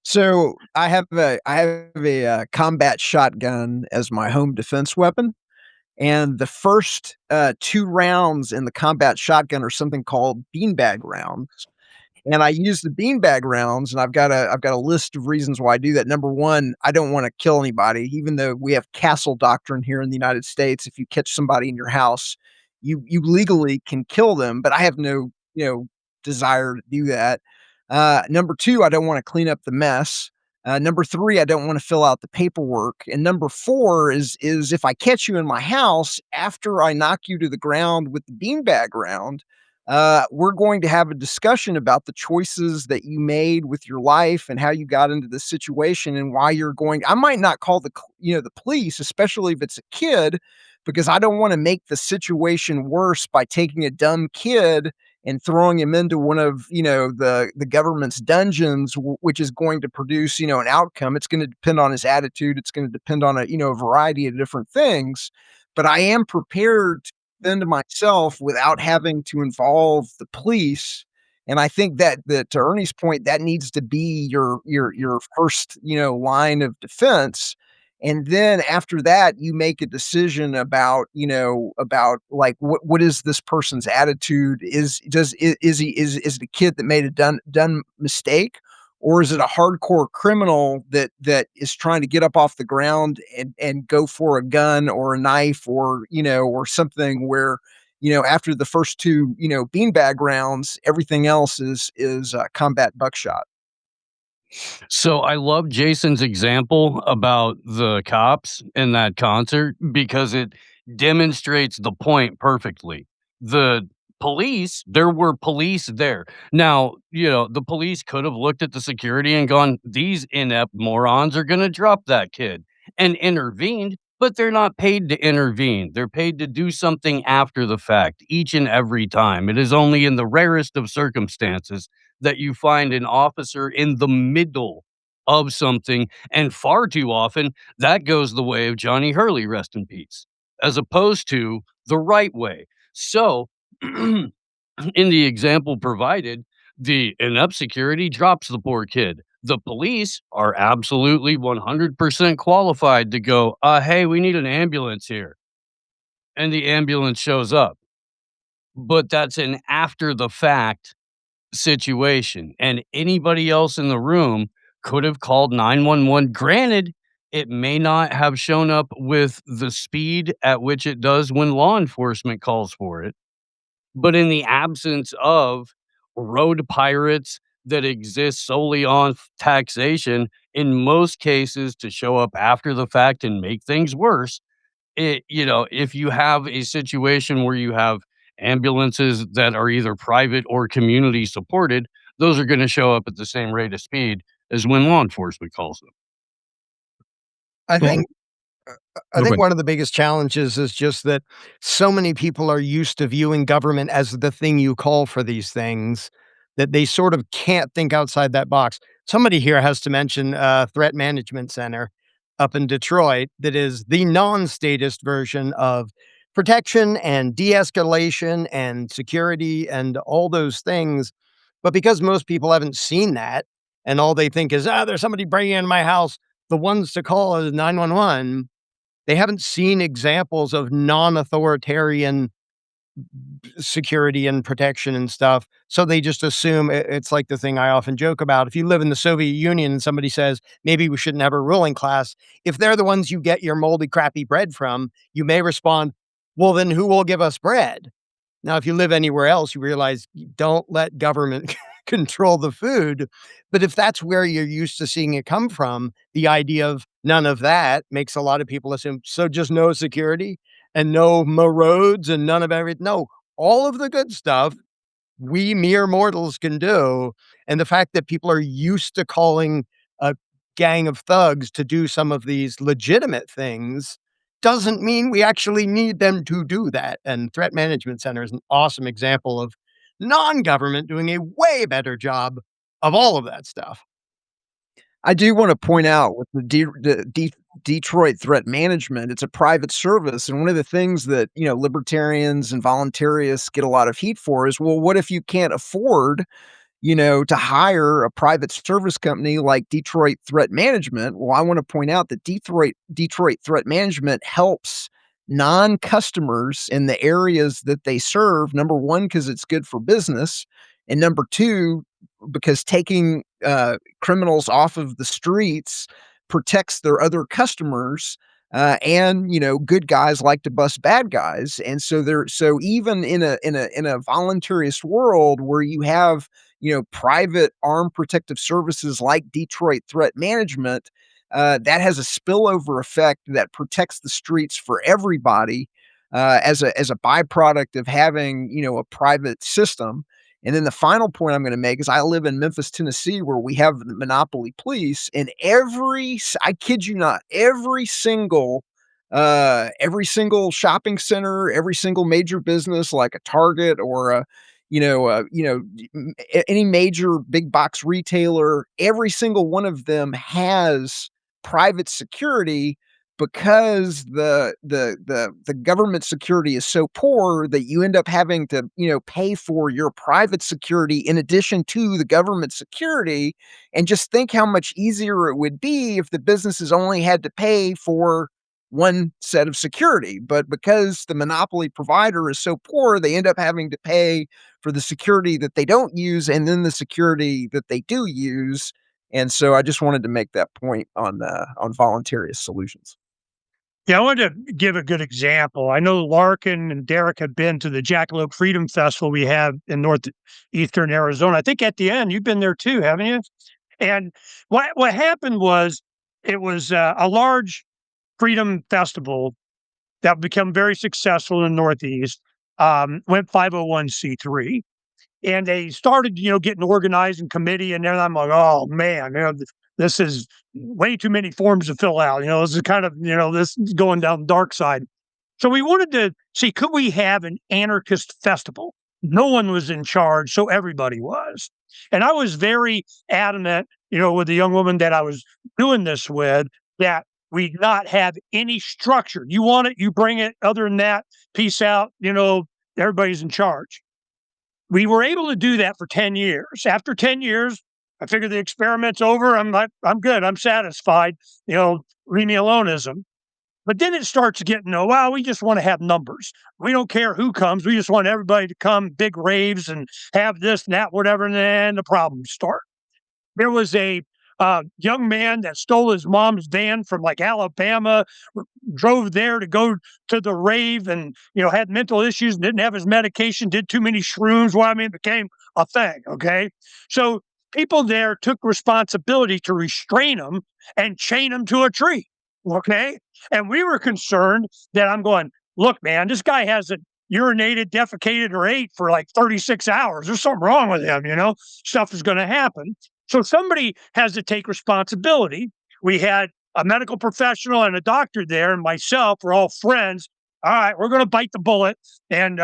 So I have a combat shotgun as my home defense weapon. And the first 2 rounds in the combat shotgun are something called beanbag rounds. And I use the beanbag rounds, and I've got a list of reasons why I do that. Number one, I don't want to kill anybody, even though we have castle doctrine here in the United States. If you catch somebody in your house, you legally can kill them, but I have no desire to do that. Number two, I don't want to clean up the mess. Number three, I don't want to fill out the paperwork. And number four is if I catch you in my house after I knock you to the ground with the beanbag round, we're going to have a discussion about the choices that you made with your life and how you got into this situation and why you're going. I might not call the police, especially if it's a kid, because I don't want to make the situation worse by taking a dumb kid and throwing him into one of, the government's dungeons, which is going to produce, an outcome. It's going to depend on his attitude. It's going to depend on a variety of different things. But I am prepared to defend myself without having to involve the police. And I think that to Ernie's point, that needs to be your first, line of defense. And then after that, you make a decision about like what is this person's attitude? Is the kid that made a done mistake, or is it a hardcore criminal that is trying to get up off the ground and go for a gun or a knife or something where after the first two beanbag rounds, everything else is combat buckshot.
So I love Jason's example about the cops in that concert because it demonstrates the point perfectly. The police, there were police there. Now, the police could have looked at the security and gone, these inept morons are going to drop that kid, and intervened, but they're not paid to intervene. They're paid to do something after the fact each and every time. It is only in the rarest of circumstances that you find an officer in the middle of something, and far too often that goes the way of Johnny Hurley, rest in peace, as opposed to the right way. So in the example provided, the inept security drops the poor kid. The police are absolutely 100% qualified to go, hey, we need an ambulance here. And the ambulance shows up. but that's an after the fact situation. And anybody else in the room could have called 911. Granted, it may not have shown up with the speed at which it does when law enforcement calls for it. But in the absence of road pirates that exist solely on taxation, in most cases, to show up after the fact and make things worse, if you have a situation where you have ambulances that are either private or community supported, those are going to show up at the same rate of speed as when law enforcement calls them.
I
Well,
think I
no, go
think
ahead.
one of the biggest challenges is just that so many people are used to viewing government as the thing you call for these things that they sort of can't think outside that box. Somebody here has to mention Threat Management Center up in Detroit that is the non-statist version of protection and de-escalation and security and all those things. But because most people haven't seen that and all they think is, there's somebody breaking into my house, the ones to call is 911. They haven't seen examples of non-authoritarian security and protection and stuff, so they just assume it's like the thing I often joke about. If you live in the Soviet Union and somebody says, "Maybe we shouldn't have a ruling class," if they're the ones you get your moldy, crappy bread from, you may respond, "Well, then who will give us bread?" Now, if you live anywhere else, you realize you don't let government control the food. But if that's where you're used to seeing it come from, the idea of none of that makes a lot of people assume, so just no security and no roads and none of everything. No, all of the good stuff we mere mortals can do. And the fact that people are used to calling a gang of thugs to do some of these legitimate things doesn't mean we actually need them to do that. And Threat Management Center is an awesome example of non-government doing a way better job of all of that stuff.
I do want to point out with the Detroit Threat Management, it's a private service, and one of the things that, libertarians and voluntarists get a lot of heat for is, well, what if you can't afford, to hire a private service company like Detroit Threat Management? Well, I want to point out that Detroit Threat Management helps non-customers in the areas that they serve. Number one, because it's good for business, and number two, because taking criminals off of the streets protects their other customers. And good guys like to bust bad guys, and so even in a voluntarist world where you have private armed protective services like Detroit Threat Management, that has a spillover effect that protects the streets for everybody, as a byproduct of having a private system. And then the final point I'm going to make is I live in Memphis, Tennessee, where we have the monopoly police, and I kid you not, every single shopping center, every single major business like a Target or any major big box retailer, every single one of them has private security because the government security is so poor that you end up having to, pay for your private security in addition to the government security. And just think how much easier it would be if the businesses only had to pay for one set of security. But because the monopoly provider is so poor, they end up having to pay for the security that they don't use and then the security that they do use. And so I just wanted to make that point on voluntarist solutions.
Yeah, I wanted to give a good example. I know Larken and Derrick have been to the Jackalope Freedom Festival we have in northeastern Arizona. I think Etienne, you've been there too, haven't you? And what happened was it was a large freedom festival that become very successful in the Northeast, went 501c3. And they started, getting organized in committee. And then I'm like, oh, man, this is way too many forms to fill out. This is kind of, this is going down the dark side. So we wanted to see, could we have an anarchist festival? No one was in charge, so everybody was. And I was very adamant, with the young woman that I was doing this with, that we not have any structure. You want it, you bring it. Other than that, peace out. Everybody's in charge. We were able to do that for 10 years. After 10 years, I figured the experiment's over. I'm good. I'm satisfied. Leave me aloneism. But then it starts getting, oh, well, we just want to have numbers. We don't care who comes. We just want everybody to come, big raves and have this and that, whatever. And then the problems start. There was a young man that stole his mom's van from like Alabama, drove there to go to the rave and, had mental issues, didn't have his medication, did too many shrooms. Well, I mean, it became a thing. Okay. So people there took responsibility to restrain him and chain him to a tree. Okay. And we were concerned that I'm going, look, man, this guy hasn't urinated, defecated, or ate for like 36 hours. There's something wrong with him, stuff is going to happen. So somebody has to take responsibility. We had a medical professional and a doctor there, and myself, we're all friends. All right, we're going to bite the bullet. And,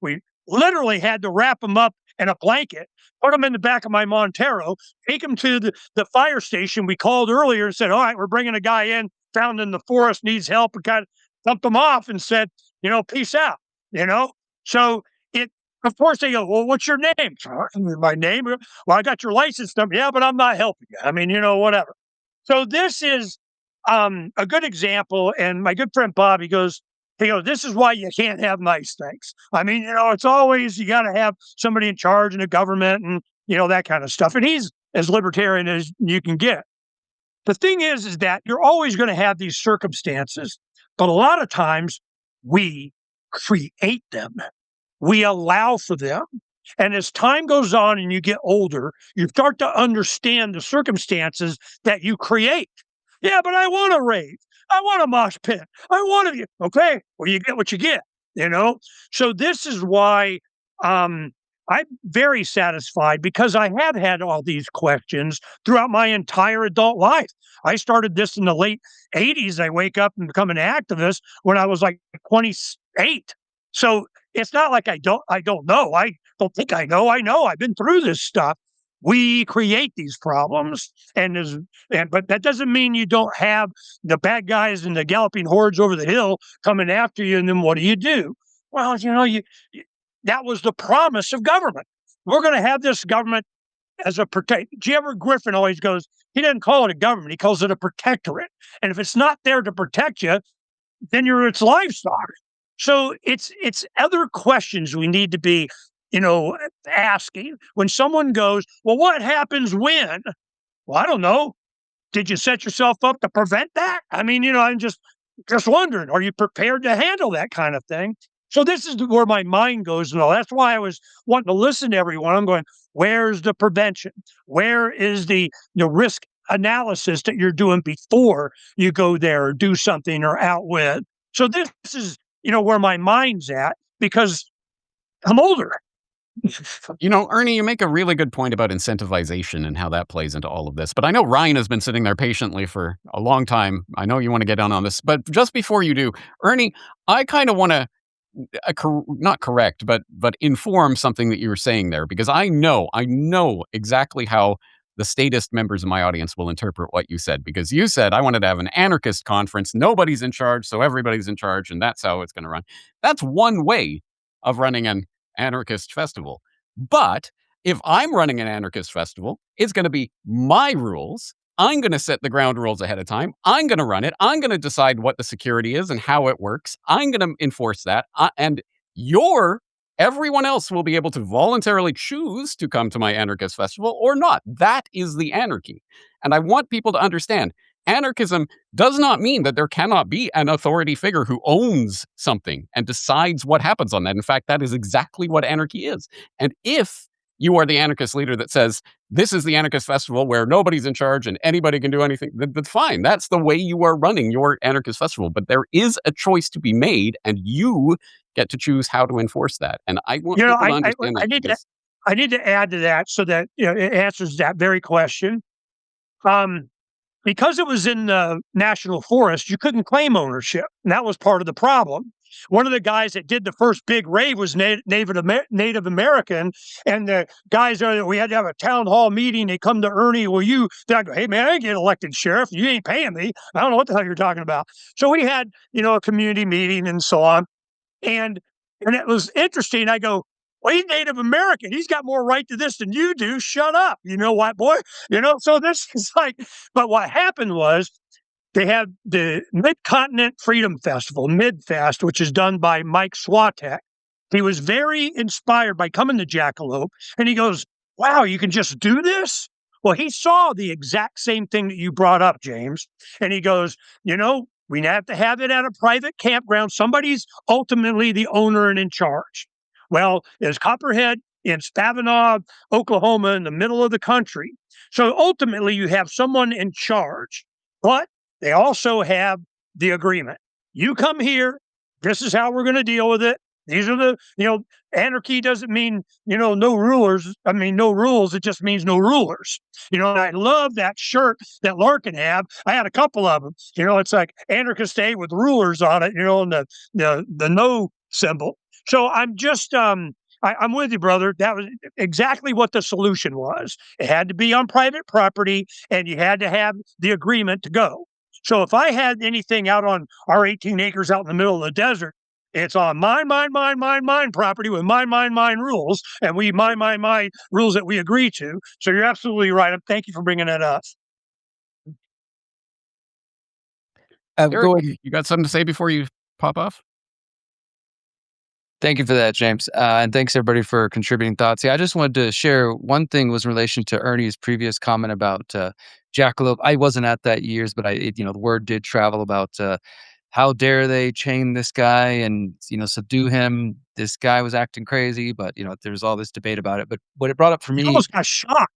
we literally had to wrap him up in a blanket, put him in the back of my Montero, take him to the fire station. We called earlier and said, all right, we're bringing a guy in, found in the forest, needs help, and kind of dumped him off and said, peace out, So of course they go, well, what's your name? My name? Well, I got your license number. Yeah, but I'm not helping you. I mean, whatever. So this is a good example. And my good friend Bob, he goes, this is why you can't have nice things. I mean, it's always, you got to have somebody in charge in the government and, that kind of stuff. And he's as libertarian as you can get. The thing is that you're always going to have these circumstances, but a lot of times we create them. We allow for them. And as time goes on and you get older, you start to understand the circumstances that you create. Yeah, but I want a rave. I want a mosh pit. I want to. Okay, well, you get what you get, So this is why I'm very satisfied, because I have had all these questions throughout my entire adult life. I started this in the late 80s. I wake up and become an activist when I was like 28. So it's not like I don't know. I don't think I know. I know. I've been through this stuff. We create these problems, but that doesn't mean you don't have the bad guys and the galloping hordes over the hill coming after you. And then what do? Well, that was the promise of government. We're going to have this government as a protect. Griffin always goes, he doesn't call it a government. He calls it a protectorate. And if it's not there to protect you, then you're its livestock. So it's other questions we need to be, asking. When someone goes, well, what happens when? Well, I don't know. Did you set yourself up to prevent that? I mean, I'm just wondering, are you prepared to handle that kind of thing? So this is where my mind goes and all. That's why I was wanting to listen to everyone. I'm going, where's the prevention? Where is the risk analysis that you're doing before you go there or do something or out with? So this is, where my mind's at, because I'm older.
Ernie, you make a really good point about incentivization and how that plays into all of this. But I know Ryan has been sitting there patiently for a long time. I know you want to get on this. But just before you do, Ernie, I kind of want to not correct, but inform something that you were saying there, because I know exactly how the statist members of my audience will interpret what you said, because you said, I wanted to have an anarchist conference. Nobody's in charge, so everybody's in charge, and that's how it's going to run. That's one way of running an anarchist festival. But if I'm running an anarchist festival, it's going to be my rules. I'm going to set the ground rules ahead of time. I'm going to run it. I'm going to decide what the security is and how it works. I'm going to enforce that. And everyone else will be able to voluntarily choose to come to my anarchist festival or not. That is the anarchy. And I want people to understand, anarchism does not mean that there cannot be an authority figure who owns something and decides what happens on that. In fact, that is exactly what anarchy is. And if you are the anarchist leader that says, this is the anarchist festival where nobody's in charge and anybody can do anything, that's fine. That's the way you are running your anarchist festival. But there is a choice to be made, and you get to choose how to enforce that. And I want people to understand that.
I need to add to that so that it answers that very question. Because it was in the national forest, you couldn't claim ownership. And that was part of the problem. One of the guys that did the first big rave was Native American. And the guys we had to have a town hall meeting. They come to Ernie, I go, hey, man, I didn't get elected sheriff. You ain't paying me. I don't know what the hell you're talking about. So we had, a community meeting and so on. And it was interesting. I go, well, he's Native American. He's got more right to this than you do. Shut up. White boy. So this is like, but what happened was they had the Mid-Continent Freedom Festival, MidFest, which is done by Mike Swatek. He was very inspired by coming to Jackalope, and he goes, wow, you can just do this? Well, he saw the exact same thing that you brought up, James. And he goes, we have to have it at a private campground. Somebody's ultimately the owner and in charge. Well, there's Copperhead in Spavinaw, Oklahoma, in the middle of the country. So ultimately, you have someone in charge, but they also have the agreement. You come here. This is how we're going to deal with it. These are anarchy doesn't mean, no rulers. I mean, no rules. It just means no rulers. And I love that shirt that Larken have. I had a couple of them. It's like anarchist A with rulers on it, and the no symbol. So I'm just, I'm with you, brother. That was exactly what the solution was. It had to be on private property, and you had to have the agreement to go. So if I had anything out on our 18 acres out in the middle of the desert, it's on mine property with mine rules, and we my rules that we agree to. So you're absolutely right. Thank you for bringing that up.
Derrick, you got something to say before you pop off?
Thank you for that, James. And thanks everybody for contributing thoughts. Yeah, I just wanted to share one thing was in relation to Ernie's previous comment about Jackalope. I wasn't at that years, but the word did travel about how dare they chain this guy and subdue him. This guy was acting crazy, but there's all this debate about it. But what it brought up for me,
I almost got shot.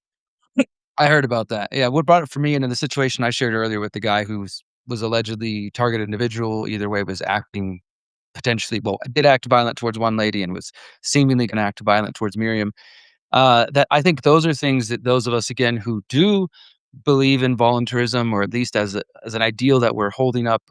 I heard about that. Yeah, what brought it for me, and in the situation I shared earlier with the guy who was allegedly targeted individual, either way was acting potentially, did act violent towards one lady and was seemingly going to act violent towards Miriam. That I think those are things that those of us, again, who do believe in voluntarism, or at least as an ideal that we're holding up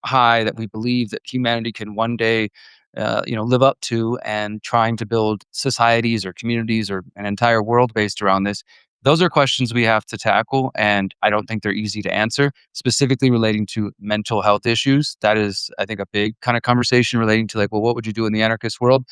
high, that we believe that humanity can one day, live up to, and trying to build societies or communities or an entire world based around this. Those are questions we have to tackle, and I don't think they're easy to answer, specifically relating to mental health issues. That is, I think, a big kind of conversation relating to what would you do in the anarchist world?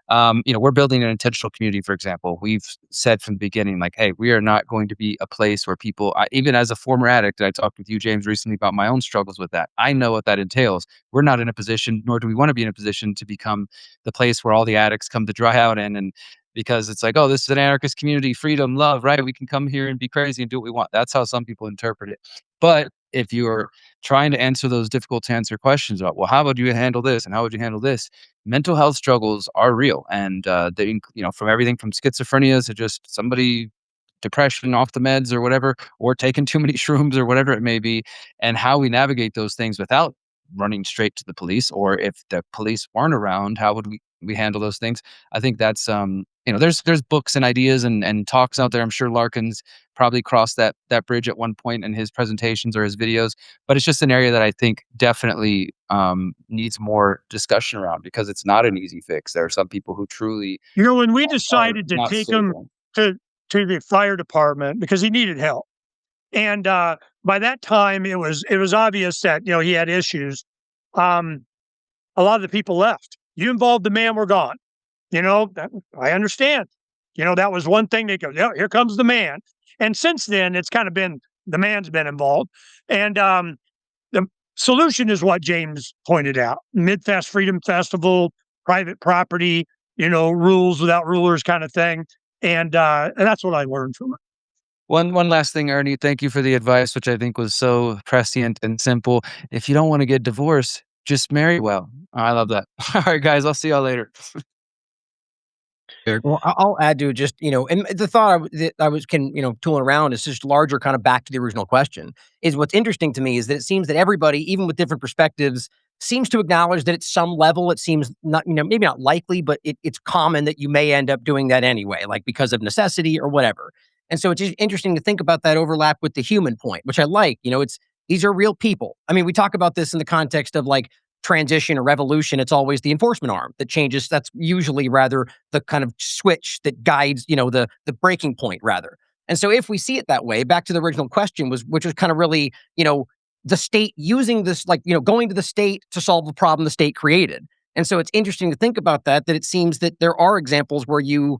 We're building an intentional community, for example. We've said from the beginning, hey, we are not going to be a place where people, even as a former addict, I talked with you, James, recently about my own struggles with that. I know what that entails. We're not in a position, nor do we want to be in a position to become the place where all the addicts come to dry out in, and because it's oh, this is an anarchist community, freedom, love, right? We can come here and be crazy and do what we want. That's how some people interpret it. But if you're trying to answer those difficult to answer questions about, how would you handle this and how would you handle this? Mental health struggles are real, and they, from everything from schizophrenia to just somebody depression off the meds or whatever, or taking too many shrooms or whatever it may be, and how we navigate those things without running straight to the police, or if the police weren't around, how would we handle those things? I think that's there's books and ideas and talks out there. I'm sure Larken's probably crossed that bridge at one point in his presentations or his videos, but it's just an area that I think definitely needs more discussion around, because it's not an easy fix. There are some people who truly,
when we decided to take him to the fire department because he needed help, and by that time it was obvious that he had issues. A lot of the people left. You involved the man, we're gone. I understand. That was one thing. They go, yeah, here comes the man. And since then, it's kind of been the man's been involved. And the solution is what James pointed out: MidFest Freedom Festival, private property, rules without rulers kind of thing. And that's what I learned from it.
One last thing, Ernie. Thank you for the advice, which I think was so prescient and simple. If you don't want to get divorced, just marry well. I love that. All right, guys, I'll see y'all later.
Well, I'll add to it just, and the thought that I was tooling around is just larger, kind of back to the original question, is what's interesting to me is that it seems that everybody, even with different perspectives, seems to acknowledge that at some level it seems not, maybe not likely, but it's common that you may end up doing that anyway, because of necessity or whatever. And so it's just interesting to think about that overlap with the human point, which I like. These are real people. I mean, we talk about this in the context of transition or revolution. It's always the enforcement arm that changes. That's usually rather the kind of switch that guides, the breaking point rather. And so if we see it that way, back to the original question which was kind of really, the state using this, going to the state to solve the problem the state created. And so it's interesting to think about that it seems that there are examples where you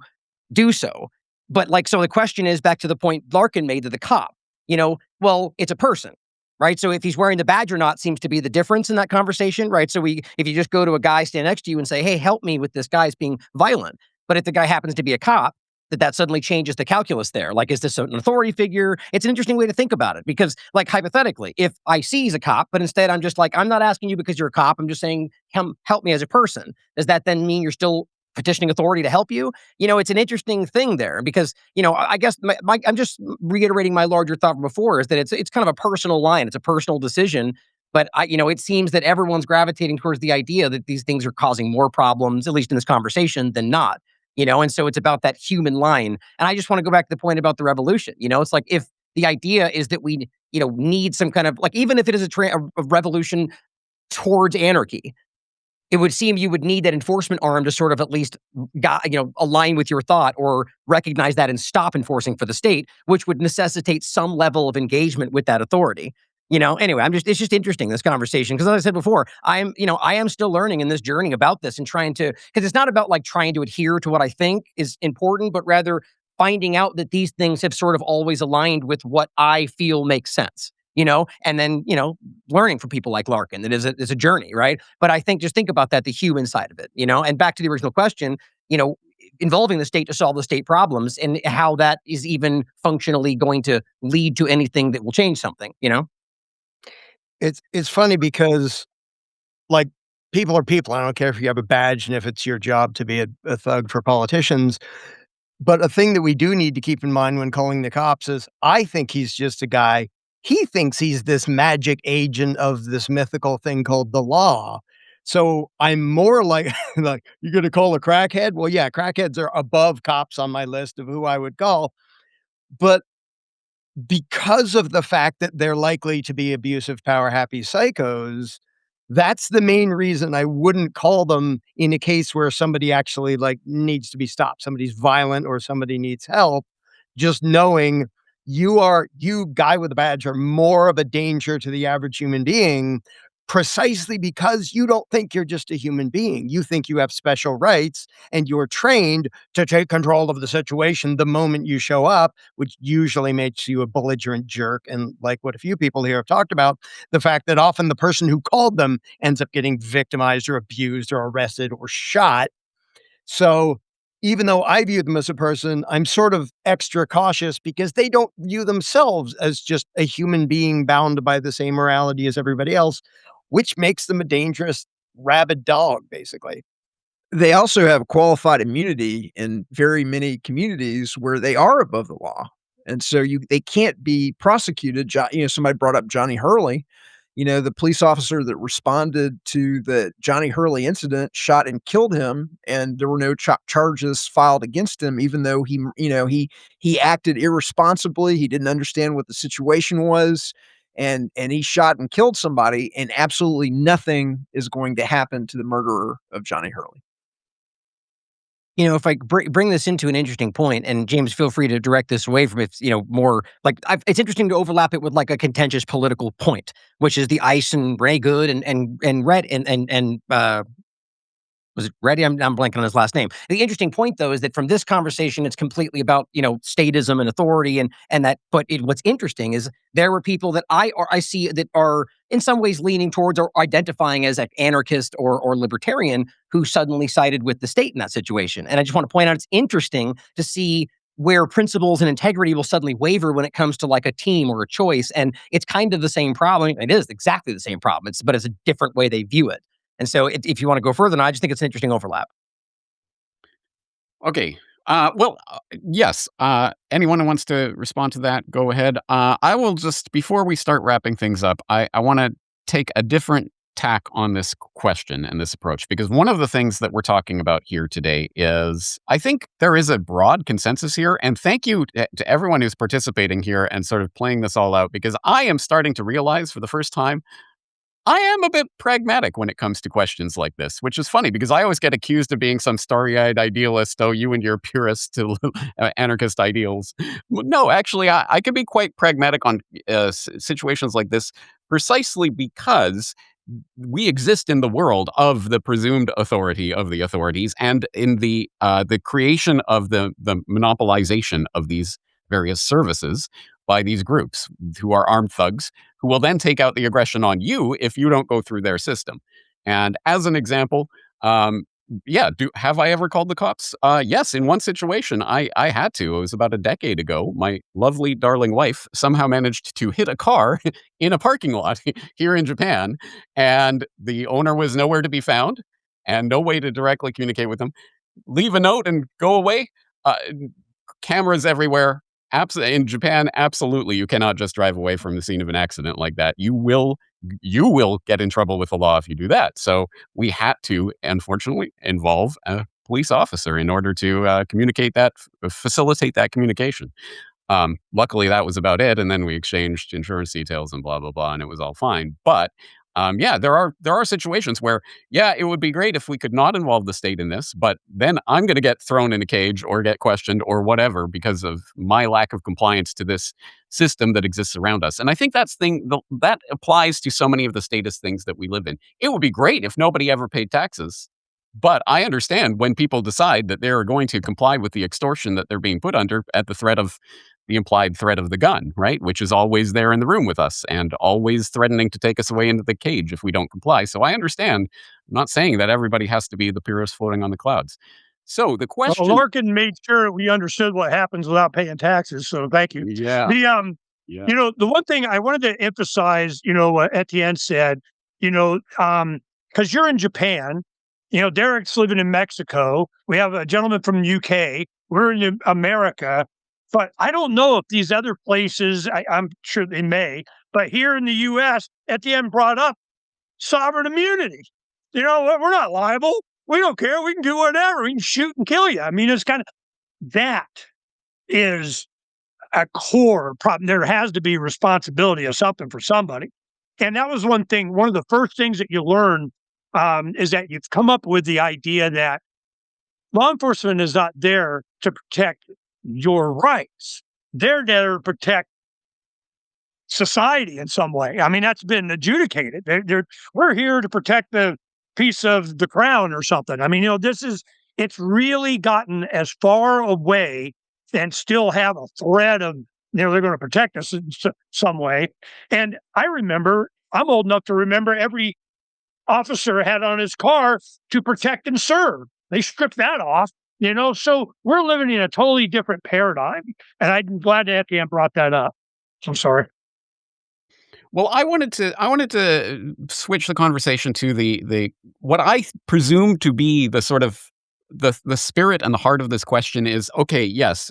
do so. But so the question is back to the point Larken made to the cop, well, it's a person. right? So if he's wearing the badge or not seems to be the difference in that conversation, right? So if you just go to a guy stand next to you and say, hey, help me with this guy's being violent. But if the guy happens to be a cop, that suddenly changes the calculus there. Like, is this an authority figure? It's an interesting way to think about it because, like, hypothetically, if I see he's a cop, but instead I'm just like, I'm not asking you because you're a cop. I'm just saying, help me as a person. Does that then mean you're still petitioning authority to help you? It's an interesting thing there because, I guess I'm just reiterating my larger thought from before is that it's kind of a personal line. It's a personal decision. But it seems that everyone's gravitating towards the idea that these things are causing more problems, at least in this conversation, than not. And so it's about that human line. And I just want to go back to the point about the revolution. It's like if the idea is that we, need some kind of, like, even if it is a revolution towards anarchy, it would seem you would need that enforcement arm to sort of at least, align with your thought or recognize that and stop enforcing for the state, which would necessitate some level of engagement with that authority. Anyway, it's just interesting, this conversation. Because as I said before, I am still learning in this journey about this and trying to, because it's not about like trying to adhere to what I think is important, but rather finding out that these things have sort of always aligned with what I feel makes sense, and then, learning from people like Larken. That is a journey, right? But I think, just think about that, the human side of it, and back to the original question, involving the state to solve the state problems and how that is even functionally going to lead to anything that will change something,
It's funny because, like, people are people. I don't care if you have a badge and if it's your job to be a thug for politicians. But a thing that we do need to keep in mind when calling the cops is, I think he's just a guy. He thinks he's this magic agent of this mythical thing called the law. So I'm more like, like, you're going to call a crackhead? Well, yeah, crackheads are above cops on my list of who I would call. But because of the fact that they're likely to be abusive, power-happy psychos, that's the main reason I wouldn't call them in a case where somebody actually, like, needs to be stopped. Somebody's violent or somebody needs help. Just knowing you guy with a badge, are more of a danger to the average human being precisely because you don't think you're just a human being. You think you have special rights and you're trained to take control of the situation the moment you show up, which usually makes you a belligerent jerk. And like what a few people here have talked about, the fact that often the person who called them ends up getting victimized or abused or arrested or shot. So even though I view them as a person, I'm sort of extra cautious because they don't view themselves as just a human being bound by the same morality as everybody else, which makes them a dangerous rabid dog, basically.
They also have qualified immunity in very many communities where they are above the law. And so they can't be prosecuted. Somebody brought up Johnny Hurley. The police officer that responded to the Johnny Hurley incident shot and killed him, and there were no charges filed against him, even though he acted irresponsibly. He didn't understand what the situation was, and he shot and killed somebody, and absolutely nothing is going to happen to the murderer of Johnny Hurley.
If I bring this into an interesting point, and James, feel free to direct this away from it, more like it's interesting to overlap it with like a contentious political point, which is the ice and Ray Good and Red and was it Reddy? I'm blanking on his last name. The interesting point, though, is that from this conversation, it's completely about statism and authority and that. But what's interesting is there were people that I see that are in some ways leaning towards or identifying as an anarchist or libertarian who suddenly sided with the state in that situation. And I just want to point out it's interesting to see where principles and integrity will suddenly waver when it comes to like a team or a choice. And it's kind of the same problem. It is exactly the same problem. But it's a different way they view it. And so if you want to go further, I just think it's an interesting overlap.
Okay. Yes. Anyone who wants to respond to that, go ahead. I will just, before we start wrapping things up, I want to take a different tack on this question and this approach, because one of the things that we're talking about here today is, I think there is a broad consensus here. And thank you to everyone who's participating here and sort of playing this all out, because I am starting to realize for the first time I am a bit pragmatic when it comes to questions like this, which is funny because I always get accused of being some starry-eyed idealist. Oh, you and your purist anarchist ideals. No, actually, I can be quite pragmatic on situations like this precisely because we exist in the world of the presumed authority of the authorities and in the creation of the monopolization of these various services. by these groups who are armed thugs who will then take out the aggression on you if you don't go through their system. And as an example, yeah, have I ever called the cops? Yes, in one situation, I had to. It was about a decade ago. My lovely, darling wife somehow managed to hit a car in a parking lot here in Japan, and the owner was nowhere to be found, and no way to directly communicate with them. Leave a note and go away. Uh, Cameras everywhere. In Japan, absolutely, you cannot just drive away from the scene of an accident like that. You will get in trouble with the law if you do that. So we had to, unfortunately, involve a police officer in order to communicate that, facilitate that communication. Luckily, that was about it, and then we exchanged insurance details and blah blah blah, and it was all fine. But yeah, there are situations where, yeah, it would be great if we could not involve the state in this, but then I'm going to get thrown in a cage or get questioned or whatever because of my lack of compliance to this system that exists around us. And I think that applies to so many of the statist things that we live in. It would be great if nobody ever paid taxes, but I understand when people decide that they're going to comply with the extortion that they're being put under at the implied threat of the gun, right? Which is always there in the room with us and always threatening to take us away into the cage if we don't comply. So I understand. I'm not saying that everybody has to be the purist floating on the clouds. So the question...
Well, Larken made sure we understood what happens without paying taxes. So thank you.
Yeah.
You know, the one thing I wanted to emphasize, you know, what Etienne said, you know, because you're in Japan, you know, Derrick's living in Mexico. We have a gentleman from the UK. We're in America. But I don't know if these other places, I'm sure they may, but here in the U.S., Etienne brought up sovereign immunity. You know, we're not liable. We don't care. We can do whatever. We can shoot and kill you. I mean, it's kind of, that is a core problem. There has to be responsibility of something for somebody. And that was one thing, one of the first things that you learn is that you've come up with the idea that law enforcement is not there to protect your rights. They're there to protect society in some way. I mean, that's been adjudicated. We're here to protect the piece of the crown or something. I mean, you know, it's really gotten as far away and still have a thread of, you know, they're going to protect us in some way. And I remember, I'm old enough to remember every officer had on his car to protect and serve. They stripped that off. You know, so we're living in a totally different paradigm, and I'm glad that Etienne brought that up. I'm sorry.
Well, I wanted to switch the conversation to the what I presume to be the sort of the spirit and the heart of this question is, okay, yes,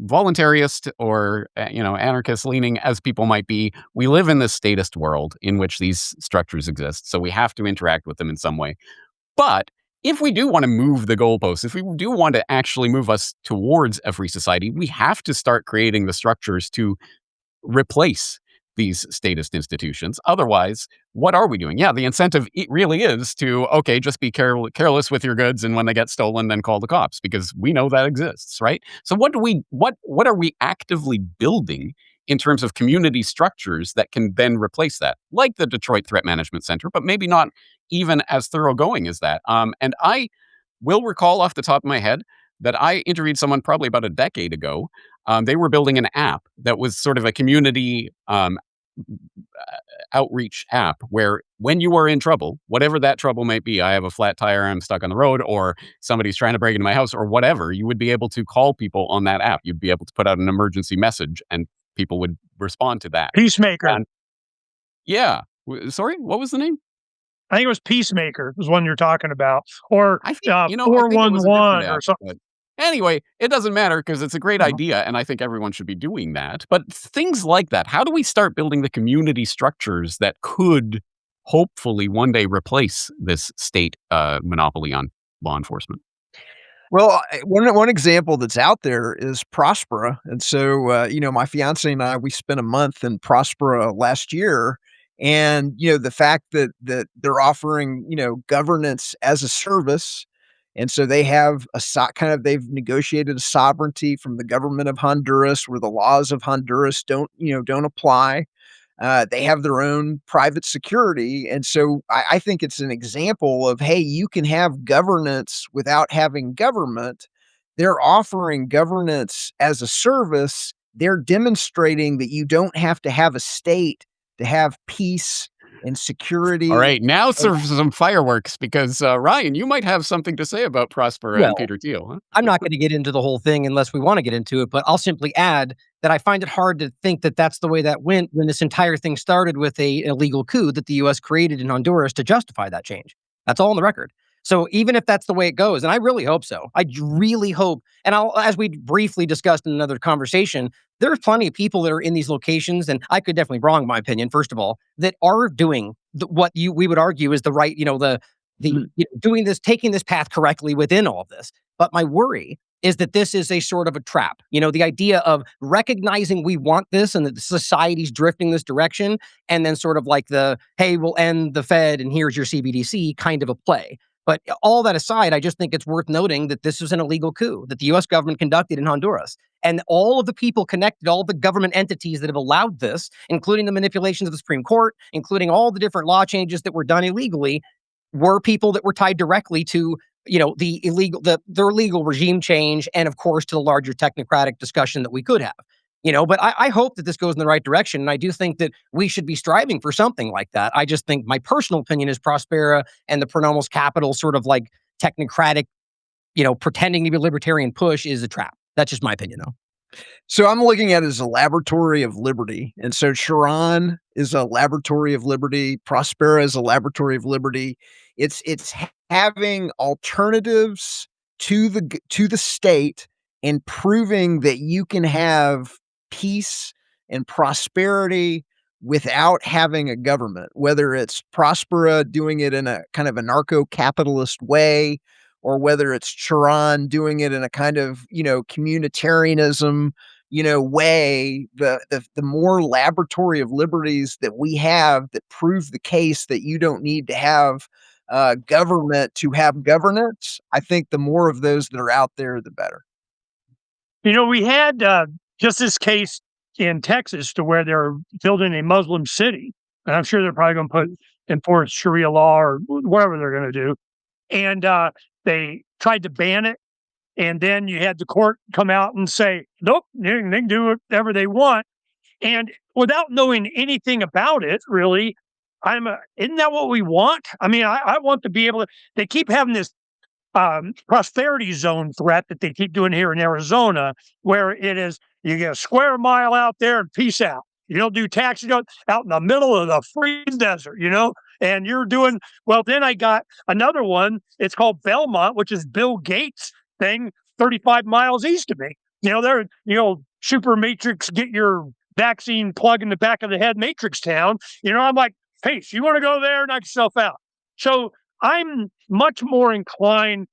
voluntarist or you know, anarchist leaning as people might be, we live in this statist world in which these structures exist, so we have to interact with them in some way. But if we do want to move the goalposts, if we do want to actually move us towards a free society, we have to start creating the structures to replace these statist institutions. Otherwise, what are we doing? Yeah, the incentive really is to, okay, just be careless with your goods, and when they get stolen, then call the cops, because we know that exists, right? So what are we actively building in terms of community structures that can then replace that, like the Detroit Threat Management Center, but maybe not even as thoroughgoing as that. And I will recall off the top of my head that I interviewed someone probably about a decade ago. They were building an app that was sort of a community outreach app where when you are in trouble, whatever that trouble might be, I have a flat tire, I'm stuck on the road, or somebody's trying to break into my house or whatever, you would be able to call people on that app. You'd be able to put out an emergency message and people would respond to that.
Peacemaker.
And, yeah. Sorry, what was the name?
I think it was Peacemaker was one you're talking about, or
I think, you know,
411 or something.
Anyway, it doesn't matter because it's a great idea, and I think everyone should be doing that. But things like that, how do we start building the community structures that could hopefully one day replace this state monopoly on law enforcement?
Well, one example that's out there is Prospera. And so, you know, my fiance and I, we spent a month in Prospera last year. And, you know, the fact that they're offering, you know, governance as a service. And so they have they've negotiated a sovereignty from the government of Honduras where the laws of Honduras don't apply. They have their own private security. And so I think it's an example of, hey, you can have governance without having government. They're offering governance as a service they're demonstrating that you don't have to have a state to have peace and security.
All right, now some fireworks, because Ryan, you might have something to say about Prospera and
Well,
Peter Thiel, huh?
I'm not going to get into the whole thing unless we want to get into it, but I'll simply add that I find it hard to think that that's the way that went when this entire thing started with an illegal coup that the U.S. created in Honduras to justify that change. That's all on the record. So even if that's the way it goes, and I really hope so, I really hope, and as we briefly discussed in another conversation, there's plenty of people that are in these locations, and I could definitely wrong my opinion, first of all, that are doing what we would argue is the right, doing this, taking this path correctly within all of this. But my worry is that this is a sort of a trap. The idea of recognizing we want this and that society's drifting this direction, and then sort of like hey, we'll end the Fed and here's your CBDC kind of a play. But all that aside, I just think it's worth noting that this is an illegal coup that the U.S. government conducted in Honduras. And all of the people connected, all the government entities that have allowed this, including the manipulations of the Supreme Court, including all the different law changes that were done illegally, were people that were tied directly to their illegal regime change, and of course to the larger technocratic discussion that we could have. But I hope that this goes in the right direction, and I do think that we should be striving for something like that. I just think my personal opinion is Prospera and the Pronomos Capital sort of like technocratic, pretending to be a libertarian push is a trap. That's just my opinion, though.
So I'm looking at it as a laboratory of liberty. And so Chiron is a laboratory of liberty. Prospera is a laboratory of liberty. It's having alternatives to the state and proving that you can have peace and prosperity without having a government, whether it's Prospera doing it in a kind of anarcho-capitalist way, or whether it's Chiron doing it in a kind of, communitarianism, way. The more laboratory of liberties that we have that prove the case that you don't need to have government to have governance, I think the more of those that are out there, the better.
We had just this case in Texas to where they're building a Muslim city, and I'm sure they're probably going to enforce Sharia law or whatever they're going to do. And they tried to ban it, and then you had the court come out and say, nope, they can do whatever they want. And without knowing anything about it, really, isn't that what we want? I mean, I want to be able to, they keep having this prosperity zone threat that they keep doing here in Arizona, where it is, you get a square mile out there and peace out. You don't do taxes out in the middle of the freezing desert, and you're doing, well, then I got another one. It's called Belmont, which is Bill Gates' thing, 35 miles east of me. They're, super matrix, get your vaccine plug in the back of the head matrix town. I'm like, hey, so you want to go there, knock yourself out. So I'm much more inclined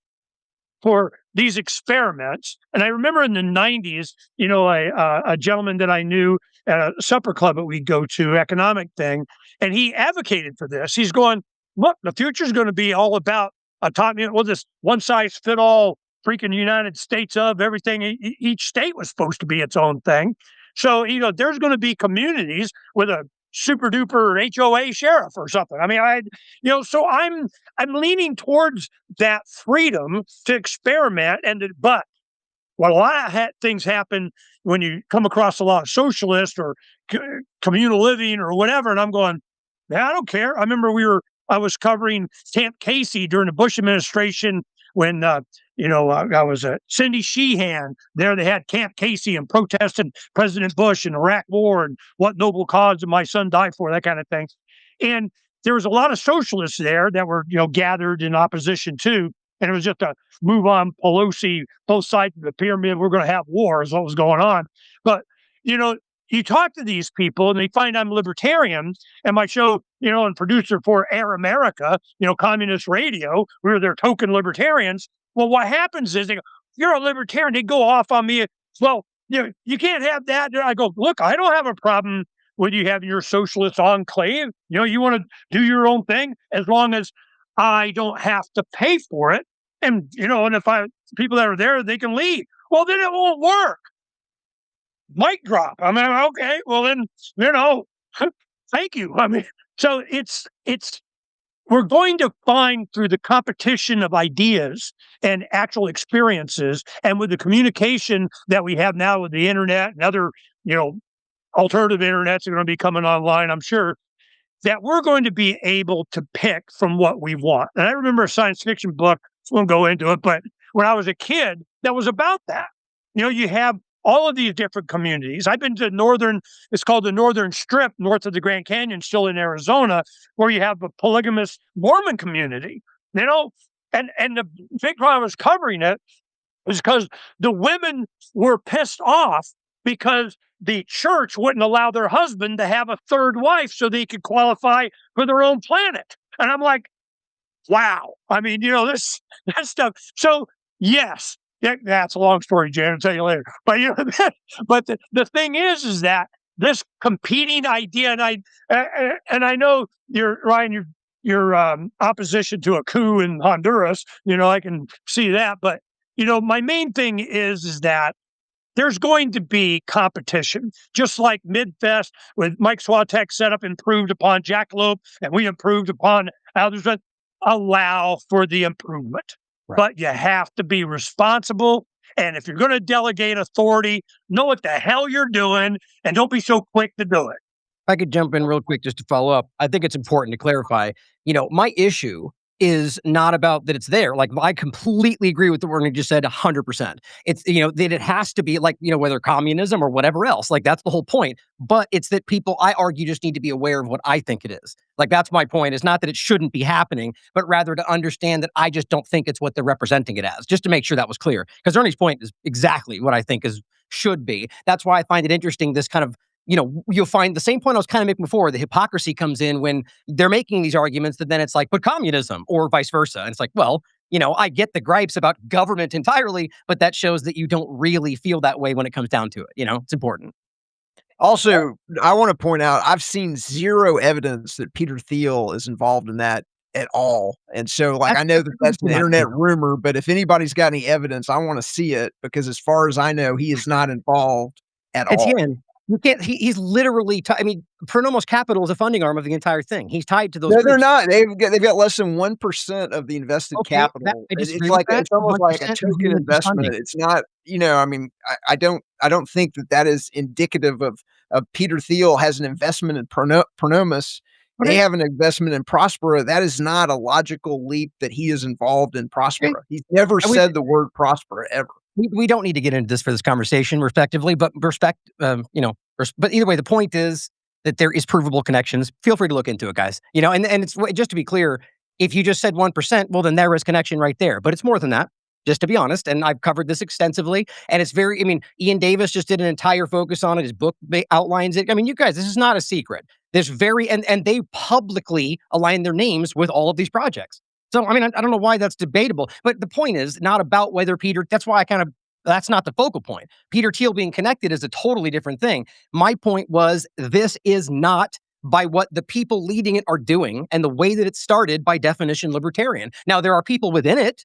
for these experiments. And I remember in the 90s, a gentleman that I knew at a supper club that we go to, economic thing, and he advocated for this. He's going, look, the future is going to be all about autonomy. Well, this one size fit all freaking United States of everything. Each state was supposed to be its own thing. So, there's going to be communities with a super duper HOA sheriff or something. I mean, so I'm leaning towards that freedom to experiment but a lot of things happen when you come across a lot of socialists or communal living or whatever. And I'm going, I don't care. I remember I was covering Camp Casey during the Bush administration when, I was at Cindy Sheehan. There they had Camp Casey and protested President Bush and Iraq War and what noble cause did my son die for, that kind of thing. And there was a lot of socialists there that were, gathered in opposition too. And it was just a move on Pelosi, both sides of the pyramid. We're going to have war is what was going on. But, you talk to these people and they find I'm libertarian, and my show, and producer for Air America, communist radio, we were their token libertarians. Well, what happens is they go, you're a libertarian. They go off on me. Well, you can't have that. I go, look, I don't have a problem with you having your socialist enclave. You want to do your own thing as long as I don't have to pay for it. And, and if people that are there, they can leave. Well, then it won't work. Mic drop. I mean, okay, well then, thank you. I mean, so it's we're going to find through the competition of ideas and actual experiences, and with the communication that we have now with the internet and other, alternative internets are going to be coming online, I'm sure, that we're going to be able to pick from what we want. And I remember a science fiction book, I won't go into it, but when I was a kid, that was about that. You have all of these different communities. I've been to it's called the Northern Strip, north of the Grand Canyon, still in Arizona, where you have a polygamous Mormon community, and the big problem I was covering it is because the women were pissed off because the church wouldn't allow their husband to have a third wife so they could qualify for their own planet. And I'm like, wow. I mean, that stuff. So yes, that's a long story, Jan. I'll tell you later. But but the thing is that this competing idea, and I know Ryan, your opposition to a coup in Honduras. I can see that. But my main thing is that there's going to be competition, just like MidFest with Mike Swatek set up, improved upon Jackalope, and we improved upon others. Allow for the improvement. Right. But you have to be responsible. And if you're going to delegate authority, know what the hell you're doing and don't be so quick to do it.
If I could jump in real quick just to follow up, I think it's important to clarify, my issue is not about that it's there. Like, I completely agree with the word you just said 100%. It's, that it has to be like, whether communism or whatever else, like that's the whole point. But it's that people, I argue, just need to be aware of what I think it is. Like, that's my point. It's not that it shouldn't be happening, but rather to understand that I just don't think it's what they're representing it as, just to make sure that was clear. Because Ernie's point is exactly what I think should be. That's why I find it interesting, this kind of, you'll find the same point I was kind of making before. The hypocrisy comes in when they're making these arguments that then it's like, but communism, or vice versa. And it's like, well, I get the gripes about government entirely, but that shows that you don't really feel that way when it comes down to it. It's important.
Also, I want to point out, I've seen zero evidence that Peter Thiel is involved in that at all. And so, I know that that's an internet rumor, but if anybody's got any evidence, I want to see it, because as far as I know, he is not involved at all.
You can't. He's literally. Pronomos Capital is a funding arm of the entire thing. He's tied to those.
No, they're not. They've got less than 1% of the invested capital. It's almost like a token investment. Funding. It's not. I don't think that is indicative of Peter Thiel has an investment in Pronomos. They have an investment in Prospera. That is not a logical leap that he is involved in Prospera. He's never said the word Prospera ever.
We don't need to get into this for this conversation, respectively, but but either way, the point is that there is provable connections. Feel free to look into it, guys. And it's just to be clear, if you just said 1%, well, then there is connection right there. But it's more than that, just to be honest. And I've covered this extensively. And it's Ian Davis just did an entire focus on it. His book outlines it. You guys, this is not a secret. There's and they publicly align their names with all of these projects. So, I don't know why that's debatable, but the point is not about whether that's why that's not the focal point. Peter Thiel being connected is a totally different thing. My point was, this is not, by what the people leading it are doing and the way that it started, by definition, libertarian. Now, there are people within it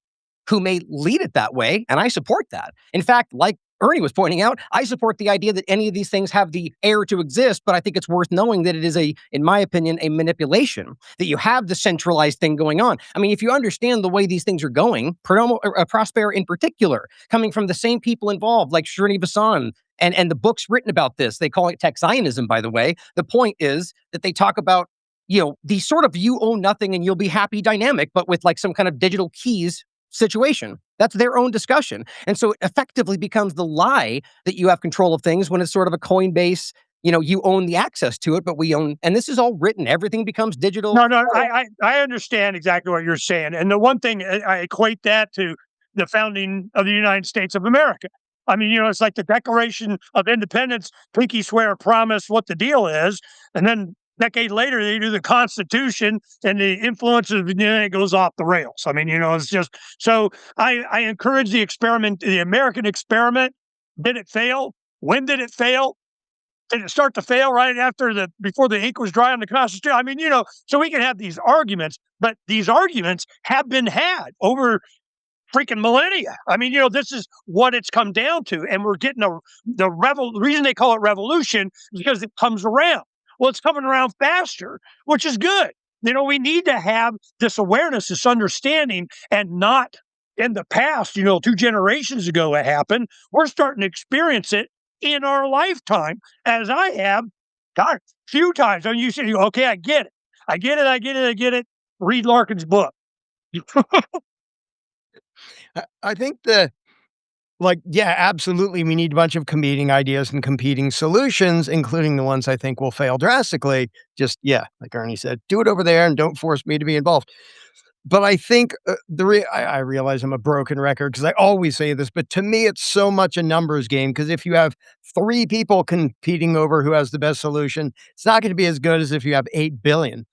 who may lead it that way, and I support that. In fact, like Ernie was pointing out, I support the idea that any of these things have the air to exist, but I think it's worth knowing that it is in my opinion, a manipulation, that you have the centralized thing going on. If you understand the way these things are going, Prospera in particular, coming from the same people involved, like Srini Vasan, and the books written about this, they call it tech Zionism, by the way. The point is that they talk about, the sort of you own nothing and you'll be happy dynamic, but with like some kind of digital keys situation. That's their own discussion. And so it effectively becomes the lie that you have control of things when it's sort of a Coinbase, you own the access to it, but we own, and this is all written, everything becomes digital.
No, I understand exactly what you're saying. And the one thing I equate that to the founding of the United States of America. It's like the Declaration of Independence, pinky swear, promise what the deal is. And then decade later, they do the Constitution, and the influence of it goes off the rails. It's just so. I encourage the experiment, the American experiment. Did it fail? When did it fail? Did it start to fail right before the ink was dry on the Constitution? So we can have these arguments, but these arguments have been had over freaking millennia. This is what it's come down to, and we're getting the reason they call it revolution is because it comes around. Well, it's coming around faster, which is good. We need to have this awareness, this understanding, and not in the past, 2 generations ago it happened. We're starting to experience it in our lifetime, as I have, God, a few times. You say, okay, I get it. I get it. I get it. I get it. Read Larken's book.
I think yeah, absolutely. We need a bunch of competing ideas and competing solutions, including the ones I think will fail drastically. Just, yeah, like Ernie said, do it over there and don't force me to be involved. But I think I realize I'm a broken record because I always say this, but to me, it's so much a numbers game. Because if you have 3 people competing over who has the best solution, it's not going to be as good as if you have 8 billion.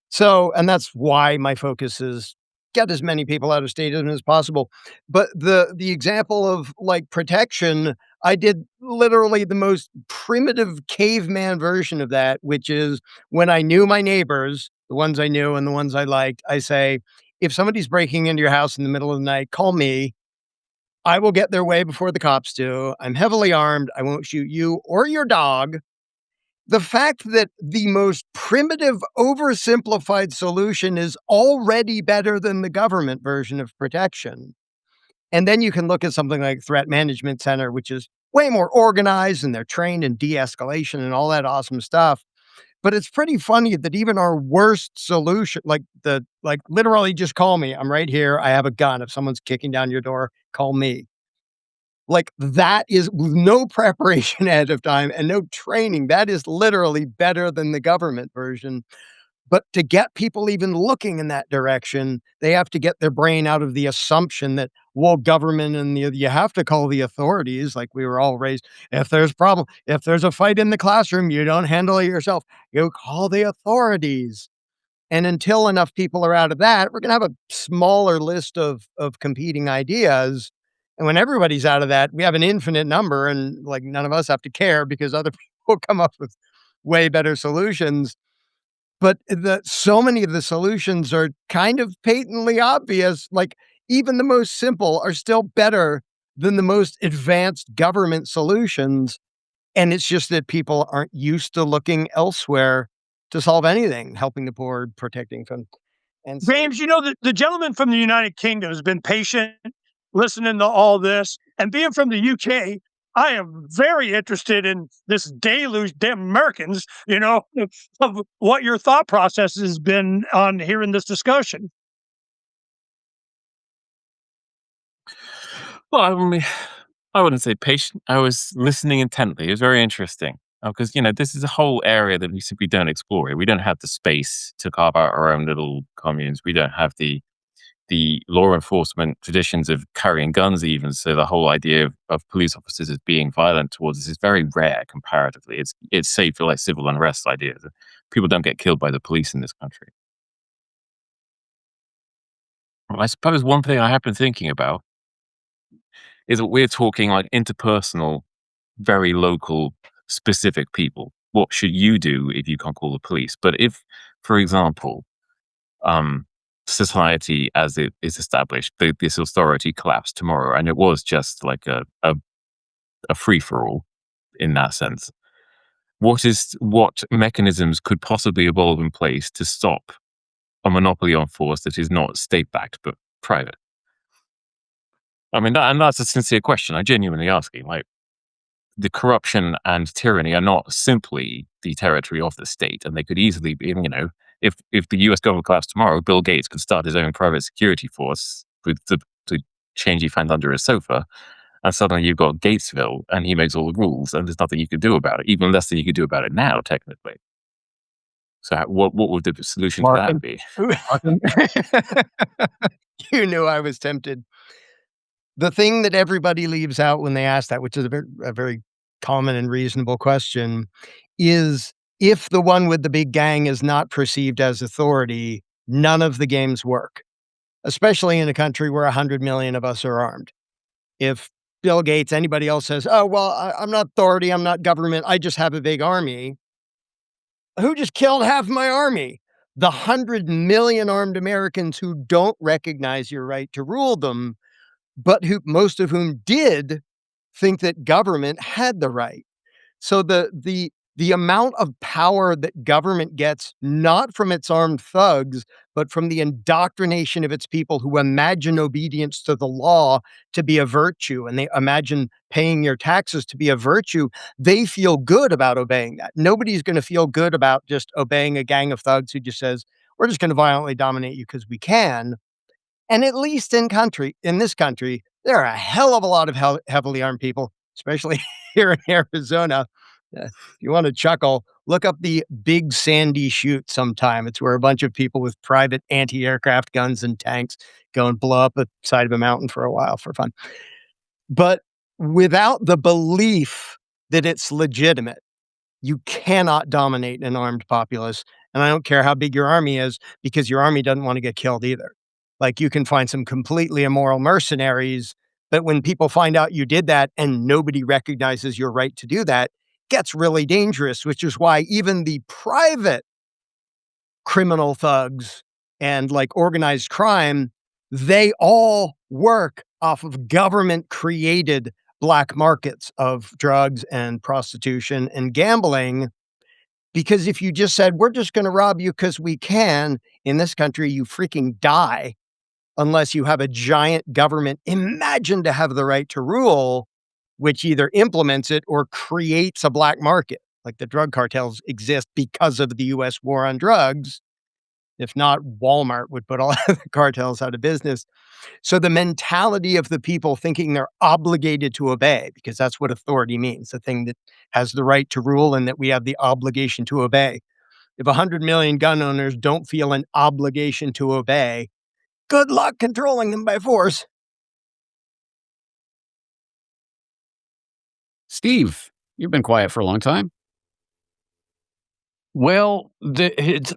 So, and that's why my focus is get as many people out of statism as possible. But the example of like protection, I did literally the most primitive caveman version of that, which is when I knew my neighbors, the ones I knew and the ones I liked, I say, if somebody's breaking into your house in the middle of the night, call me. I will get there way before the cops do. I'm heavily armed. I won't shoot you or your dog. The fact that the most primitive, oversimplified solution is already better than the government version of protection. And then you can look at something like Threat Management Center, which is way more organized and they're trained in de-escalation and all that awesome stuff. But it's pretty funny that even our worst solution, like literally just call me. I'm right here. I have a gun. If someone's kicking down your door, call me. Like that is with no preparation ahead of time and no training. That is literally better than the government version. But to get people even looking in that direction, they have to get their brain out of the assumption that, well, government and you have to call the authorities, like we were all raised. If there's problem, if there's a fight in the classroom, you don't handle it yourself. You call the authorities. And until enough people are out of that, we're going to have a smaller list of competing ideas. And when everybody's out of that, we have an infinite number and like none of us have to care because other people come up with way better solutions. But so many of the solutions are kind of patently obvious. Like even the most simple are still better than the most advanced government solutions. And it's just that people aren't used to looking elsewhere to solve anything, helping the poor, protecting from. And so,
James, the gentleman from the United Kingdom has been patient listening to all this, and being from the UK, I am very interested in this deluge, damn Americans, of what your thought process has been on hearing this discussion.
Well, I wouldn't say patient. I was listening intently. It was very interesting because, this is a whole area that we simply don't explore. We don't have the space to carve out our own little communes. We don't have the law enforcement traditions of carrying guns even. So the whole idea of police officers as being violent towards us is very rare comparatively. It's safe for like civil unrest ideas. People don't get killed by the police in this country. Well, I suppose one thing I have been thinking about is that we're talking like interpersonal, very local, specific people. What should you do if you can't call the police? But if, for example, society as it is established, this authority collapsed tomorrow, and it was just like a free-for-all in that sense. What mechanisms could possibly evolve in place to stop a monopoly on force that is not state-backed but private? I mean, and that's a sincere question. I genuinely asking. Like, the corruption and tyranny are not simply the territory of the state, and they could easily be, if the US government collapsed tomorrow, Bill Gates could start his own private security force with the change he found under his sofa, and suddenly you've got Gatesville, and he makes all the rules, and there's nothing you could do about it, even less than you could do about it now, technically. So what would the solution to that be?
You knew I was tempted. The thing that everybody leaves out when they ask that, which is a very common and reasonable question, is if the one with the big gang is not perceived as authority, none of the games work, especially in a country where 100 million of us are armed. If Bill Gates, anybody else says, oh, well, I'm not authority, I'm not government, I just have a big army. Who just killed half my army? The 100 million armed Americans who don't recognize your right to rule them, but most of whom did think that government had the right. So the the amount of power that government gets, not from its armed thugs, but from the indoctrination of its people who imagine obedience to the law to be a virtue, and they imagine paying your taxes to be a virtue, they feel good about obeying that. Nobody's going to feel good about just obeying a gang of thugs who just says, we're just going to violently dominate you because we can. And at least in this country, there are a hell of a lot of heavily armed people, especially here in Arizona. If you want to chuckle, look up the Big Sandy Shoot sometime. It's where a bunch of people with private anti-aircraft guns and tanks go and blow up the side of a mountain for a while for fun. But without the belief that it's legitimate, you cannot dominate an armed populace. And I don't care how big your army is, because your army doesn't want to get killed either. Like, you can find some completely immoral mercenaries, but when people find out you did that and nobody recognizes your right to do that, gets really dangerous, which is why even the private criminal thugs and like organized crime, they all work off of government created black markets of drugs and prostitution and gambling. Because if you just said, we're just going to rob you because we can, in this country, you freaking die unless you have a giant government imagined to have the right to rule, which either implements it or creates a black market. Like, the drug cartels exist because of the US war on drugs. If not, Walmart would put all the cartels out of business. So the mentality of the people thinking they're obligated to obey, because that's what authority means, the thing that has the right to rule and that we have the obligation to obey. If 100 million gun owners don't feel an obligation to obey, good luck controlling them by force.
Steve, you've been quiet for a long time.
Well, there's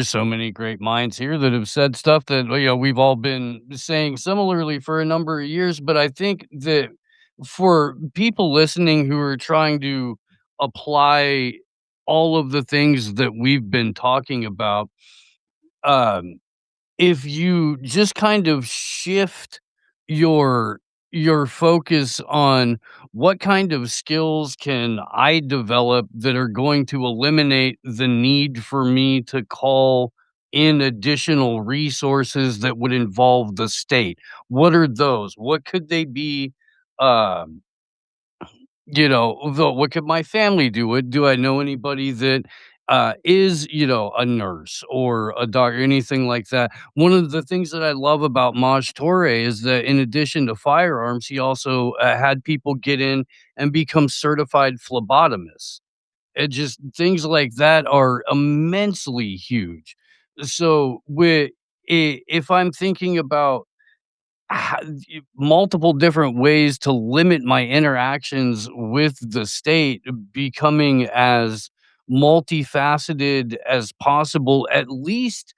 so many great minds here that have said stuff that, we've all been saying similarly for a number of years. But I think that for people listening who are trying to apply all of the things that we've been talking about, if you just kind of shift your focus on what kind of skills can I develop that are going to eliminate the need for me to call in additional resources that would involve the state. What are those? What could they be? Um, what could my family do? Do I know anybody that is, a nurse or a doctor, anything like that? One of the things that I love about Maj Toure is that in addition to firearms, he also had people get in and become certified phlebotomists. It just things like that are immensely huge. So if I'm thinking about multiple different ways to limit my interactions with the state, becoming as multifaceted as possible, at least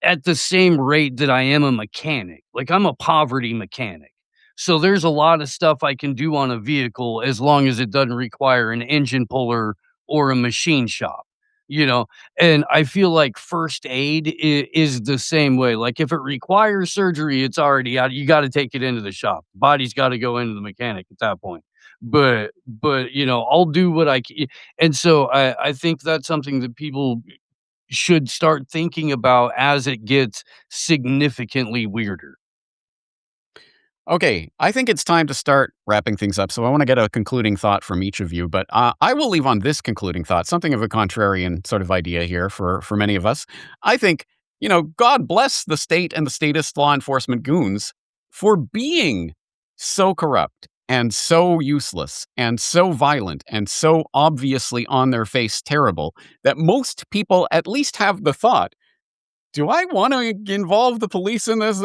at the same rate that I am a mechanic. Like, I'm a poverty mechanic. So there's a lot of stuff I can do on a vehicle as long as it doesn't require an engine puller or a machine shop. And I feel like first aid is the same way. Like, if it requires surgery, it's already out. You got to take it into the shop. Body's got to go into the mechanic at that point. But I'll do what I can. And so I think that's something that people should start thinking about as it gets significantly weirder.
Okay, I think it's time to start wrapping things up. So I want to get a concluding thought from each of you, but I will leave on this concluding thought, something of a contrarian sort of idea here for many of us. I think, God bless the state and the statist law enforcement goons for being so corrupt and so useless and so violent and so obviously on their face terrible that most people at least have the thought, do I want to involve the police in this?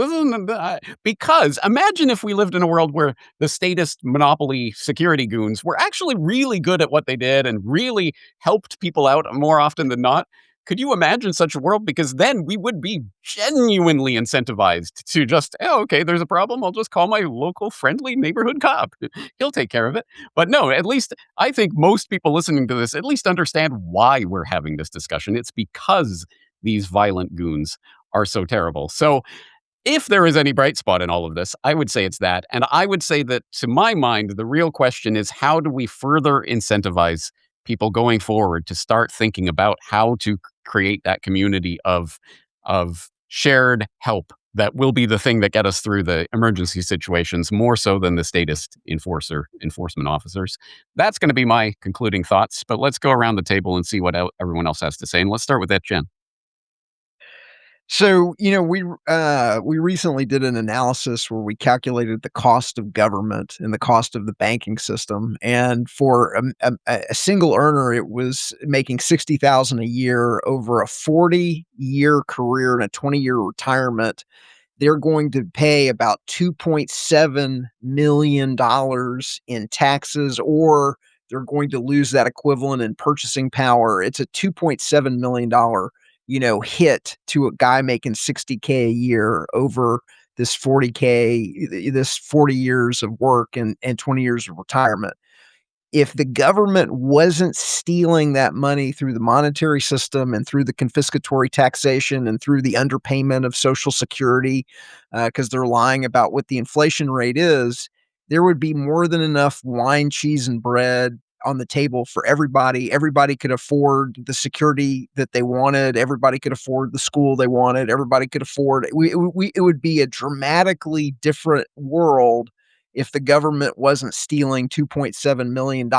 Because imagine if we lived in a world where the statist monopoly security goons were actually really good at what they did and really helped people out more often than not. Could you imagine such a world? Because then we would be genuinely incentivized to just, okay, there's a problem. I'll just call my local friendly neighborhood cop. He'll take care of it. But no, at least I think most people listening to this at least understand why we're having this discussion. It's because these violent goons are so terrible. So if there is any bright spot in all of this, I would say it's that. And I would say that, to my mind, the real question is, how do we further incentivize people going forward to start thinking about how to create that community of shared help that will be the thing that get us through the emergency situations more so than the statist enforcement officers. That's going to be my concluding thoughts, but let's go around the table and see what everyone else has to say. And let's start with Etienne.
So, we recently did an analysis where we calculated the cost of government and the cost of the banking system. And for a single earner, it was making $60,000 a year over a 40-year career and a 20-year retirement. They're going to pay about $2.7 million in taxes, or they're going to lose that equivalent in purchasing power. It's a $2.7 million hit to a guy making $60K a year over this 40K, this 40 years of work and 20 years of retirement. If the government wasn't stealing that money through the monetary system and through the confiscatory taxation and through the underpayment of Social Security, because they're lying about what the inflation rate is, there would be more than enough wine, cheese, and bread on the table for everybody. Everybody could afford the security that they wanted. Everybody could afford the school they wanted. Everybody could afford it would be a dramatically different world if the government wasn't stealing $2.7 million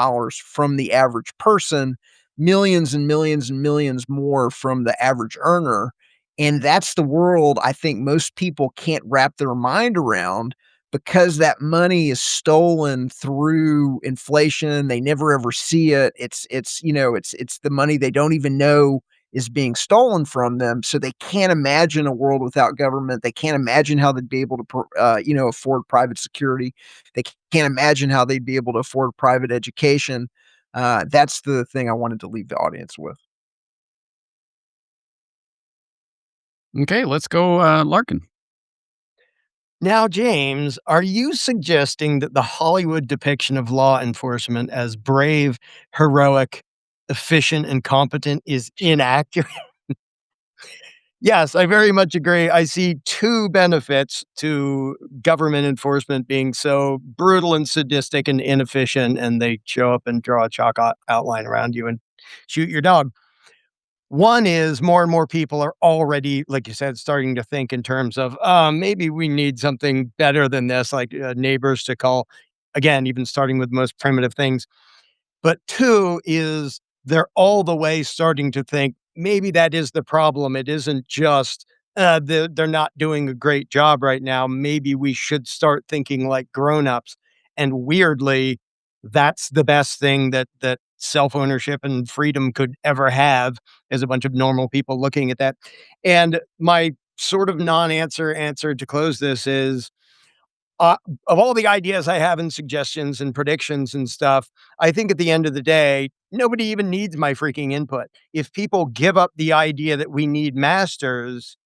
from the average person, millions and millions and millions more from the average earner. And that's the world I think most people can't wrap their mind around, because that money is stolen through inflation. They never ever see it. It's the money they don't even know is being stolen from them. So they can't imagine a world without government. They can't imagine how they'd be able to, afford private security. They can't imagine how they'd be able to afford private education. That's the thing I wanted to leave the audience with.
Okay, let's go, Larken.
Now, James, are you suggesting that the Hollywood depiction of law enforcement as brave, heroic, efficient, and competent is inaccurate? Yes, I very much agree. I see two benefits to government enforcement being so brutal and sadistic and inefficient, and they show up and draw a chalk outline around you and shoot your dog. One is more and more people are already, like you said, starting to think in terms of, maybe we need something better than this, like neighbors to call, again, even starting with the most primitive things. But two is they're all the way starting to think maybe that is the problem. It isn't just they're not doing a great job right now. Maybe we should start thinking like grown-ups. And weirdly, that's the best thing that self-ownership and freedom could ever have, as a bunch of normal people looking at that. And my sort of non-answer answer to close this is, of all the ideas I have and suggestions and predictions and stuff, I think at the end of the day, nobody even needs my freaking input. If people give up the idea that we need masters,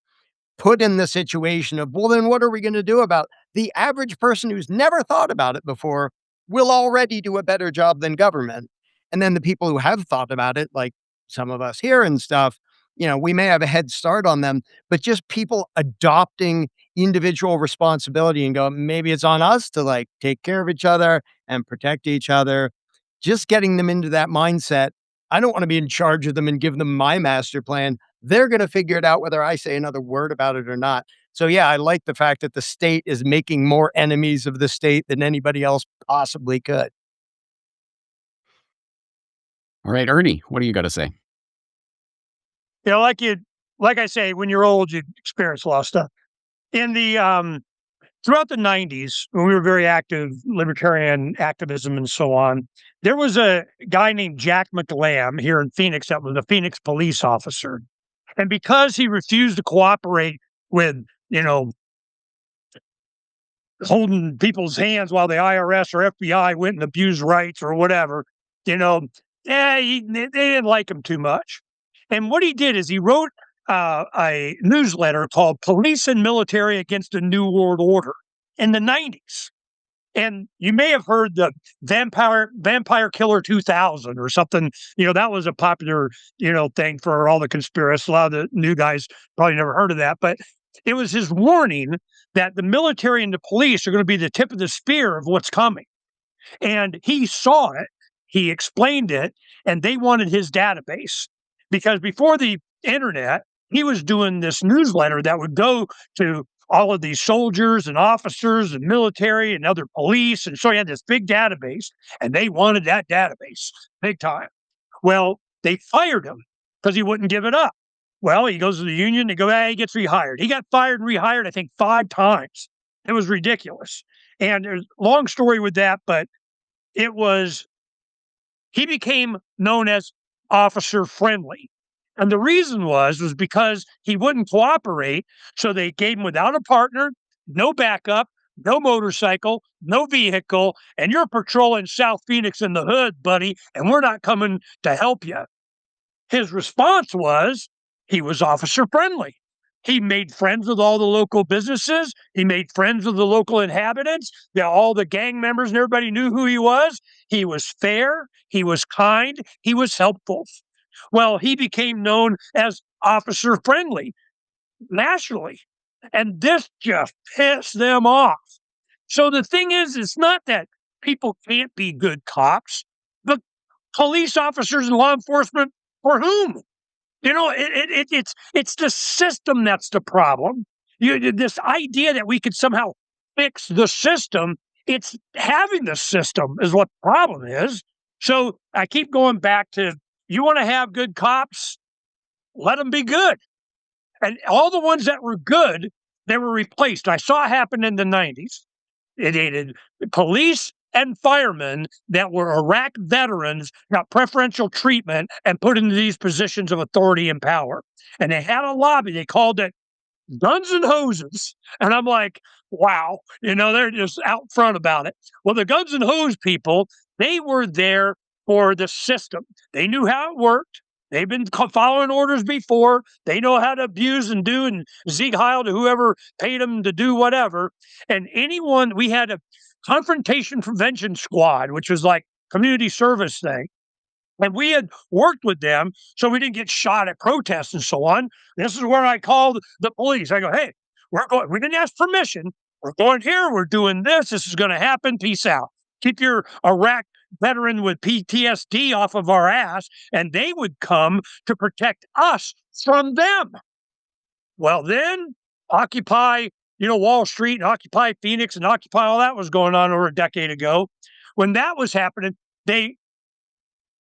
put in the situation of, well, then what are we going to do about the average person who's never thought about it before will already do a better job than government. And then the people who have thought about it, like some of us here and stuff, we may have a head start on them, but just people adopting individual responsibility and go, maybe it's on us to like take care of each other and protect each other. Just getting them into that mindset. I don't want to be in charge of them and give them my master plan. They're going to figure it out whether I say another word about it or not. So yeah, I like the fact that the state is making more enemies of the state than anybody else possibly could.
All right, Ernie, what do you got to say?
Like I say, when you're old, you experience a lot of stuff. In the throughout the 90s, when we were very active, libertarian activism and so on, there was a guy named Jack McLam here in Phoenix that was a Phoenix police officer. And because he refused to cooperate with, holding people's hands while the IRS or FBI went and abused rights or whatever, they didn't like him too much. And what he did is he wrote a newsletter called Police and Military Against a New World Order in the 90s. And you may have heard the Vampire Killer 2000 or something. That was a popular, thing for all the conspiracists. A lot of the new guys probably never heard of that. But it was his warning that the military and the police are going to be the tip of the spear of what's coming. And he saw it. he explained it, and they wanted his database because before the internet, he was doing this newsletter that would go to all of these soldiers and officers and military and other police. And so he had this big database, and they wanted that database big time. Well, they fired him because he wouldn't give it up. Well, he goes to the union. They go, hey, he gets rehired. He got fired and rehired, I think, 5 times. It was ridiculous. And there's a long story with that, but he became known as officer friendly. And the reason was because he wouldn't cooperate. So they gave him without a partner, no backup, no motorcycle, no vehicle, and you're patrolling South Phoenix in the hood, buddy, and we're not coming to help you. His response was he was officer friendly. He made friends with all the local businesses. He made friends with the local inhabitants. All the gang members and everybody knew who he was. He was fair. He was kind. He was helpful. Well, he became known as officer friendly nationally. And this just pissed them off. So the thing is, it's not that people can't be good cops, but police officers and law enforcement, for whom? It's the system that's the problem. This idea that we could somehow fix the system, it's having the system is what the problem is. So I keep going back to, you want to have good cops? Let them be good. And all the ones that were good, they were replaced. I saw it happen in the 90s. It aided police and firemen that were Iraq veterans got preferential treatment and put into these positions of authority and power. And they had a lobby. They called it Guns and Hoses. And I'm like, wow, they're just out front about it. Well, the Guns and Hose people, they were there for the system. They knew how it worked. They've been following orders before. They know how to abuse and do and Sieg Heil to whoever paid them to do whatever. And we had a confrontation prevention squad, which was like community service thing. And we had worked with them so we didn't get shot at protests and so on. This is where I called the police. I go, hey, we didn't ask permission. We're going here. We're doing this. This is going to happen. Peace out. Keep your Iraq veteran with PTSD off of our ass. And they would come to protect us from them. Well, then Occupy, Wall Street and Occupy Phoenix and Occupy, all that was going on over a decade ago. When that was happening, they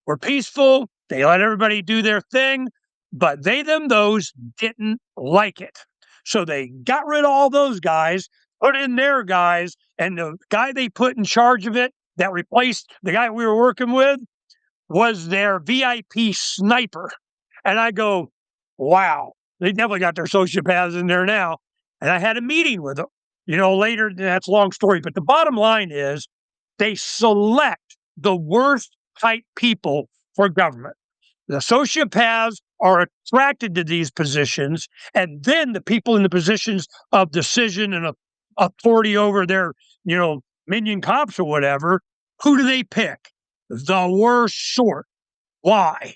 were peaceful. They let everybody do their thing, but those didn't like it. So they got rid of all those guys, put in their guys, and the guy they put in charge of it that replaced the guy we were working with was their VIP sniper. And I go, wow, they definitely got their sociopaths in there now. And I had a meeting with them, later. That's a long story. But the bottom line is they select the worst type people for government. The sociopaths are attracted to these positions. And then the people in the positions of decision and authority over their, minion cops or whatever, who do they pick? The worst sort. Why?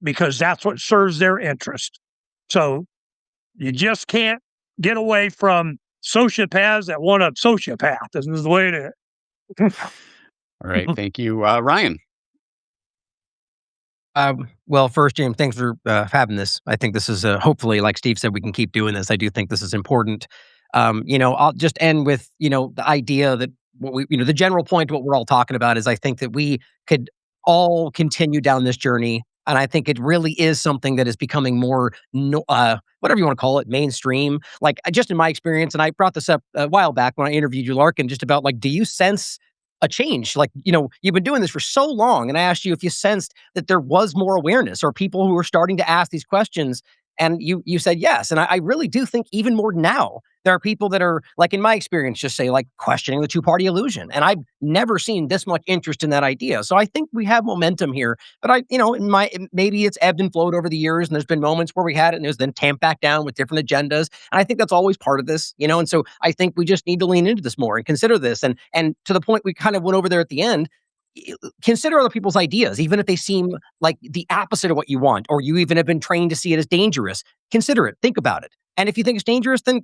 Because that's what serves their interest. So you just can't get away from sociopaths that want a sociopath. This is the way it is.
All right. Thank you. Ryan.
Well, first, James, thanks for having this. I think this is hopefully, like Steve said, we can keep doing this. I do think this is important. I'll just end with, the idea that the general point of what we're all talking about is I think that we could all continue down this journey. And I think it really is something that is becoming more, whatever you want to call it, mainstream. Like, just in my experience, and I brought this up a while back when I interviewed you, Larken, just about do you sense a change? You've been doing this for so long, and I asked you if you sensed that there was more awareness or people who were starting to ask these questions. And you said yes. And I really do think even more now, there are people that are, in my experience, just say, questioning the two-party illusion. And I've never seen this much interest in that idea. So I think we have momentum here. But maybe it's ebbed and flowed over the years, and there's been moments where we had it, and it was then tamped back down with different agendas. And I think that's always part of this, and so I think we just need to lean into this more and consider this. And to the point we kind of went over there at the end, consider other people's ideas, even if they seem like the opposite of what you want, or you even have been trained to see it as dangerous. Consider it. Think about it. And if you think it's dangerous, then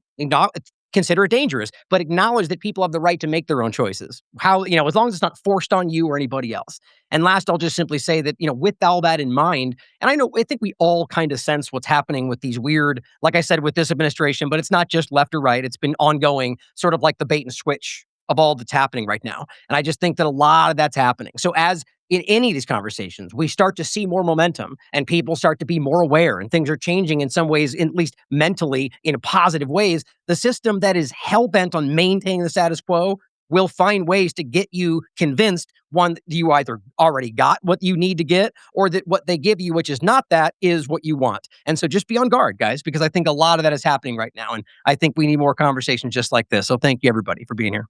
consider it dangerous, but acknowledge that people have the right to make their own choices. How, as long as it's not forced on you or anybody else. And last, I'll just simply say that, with all that in mind, and I think we all kind of sense what's happening with these weird, like I said, with this administration, but it's not just left or right. It's been ongoing, sort of like the bait and switch of all that's happening right now. And I just think that a lot of that's happening. So as in any of these conversations, we start to see more momentum and people start to be more aware and things are changing in some ways, at least mentally, in positive ways. The system that is hell-bent on maintaining the status quo will find ways to get you convinced, one, that you either already got what you need to get or that what they give you, which is not that, is what you want. And so just be on guard, guys, because I think a lot of that is happening right now. And I think we need more conversations just like this. So thank you, everybody, for being here.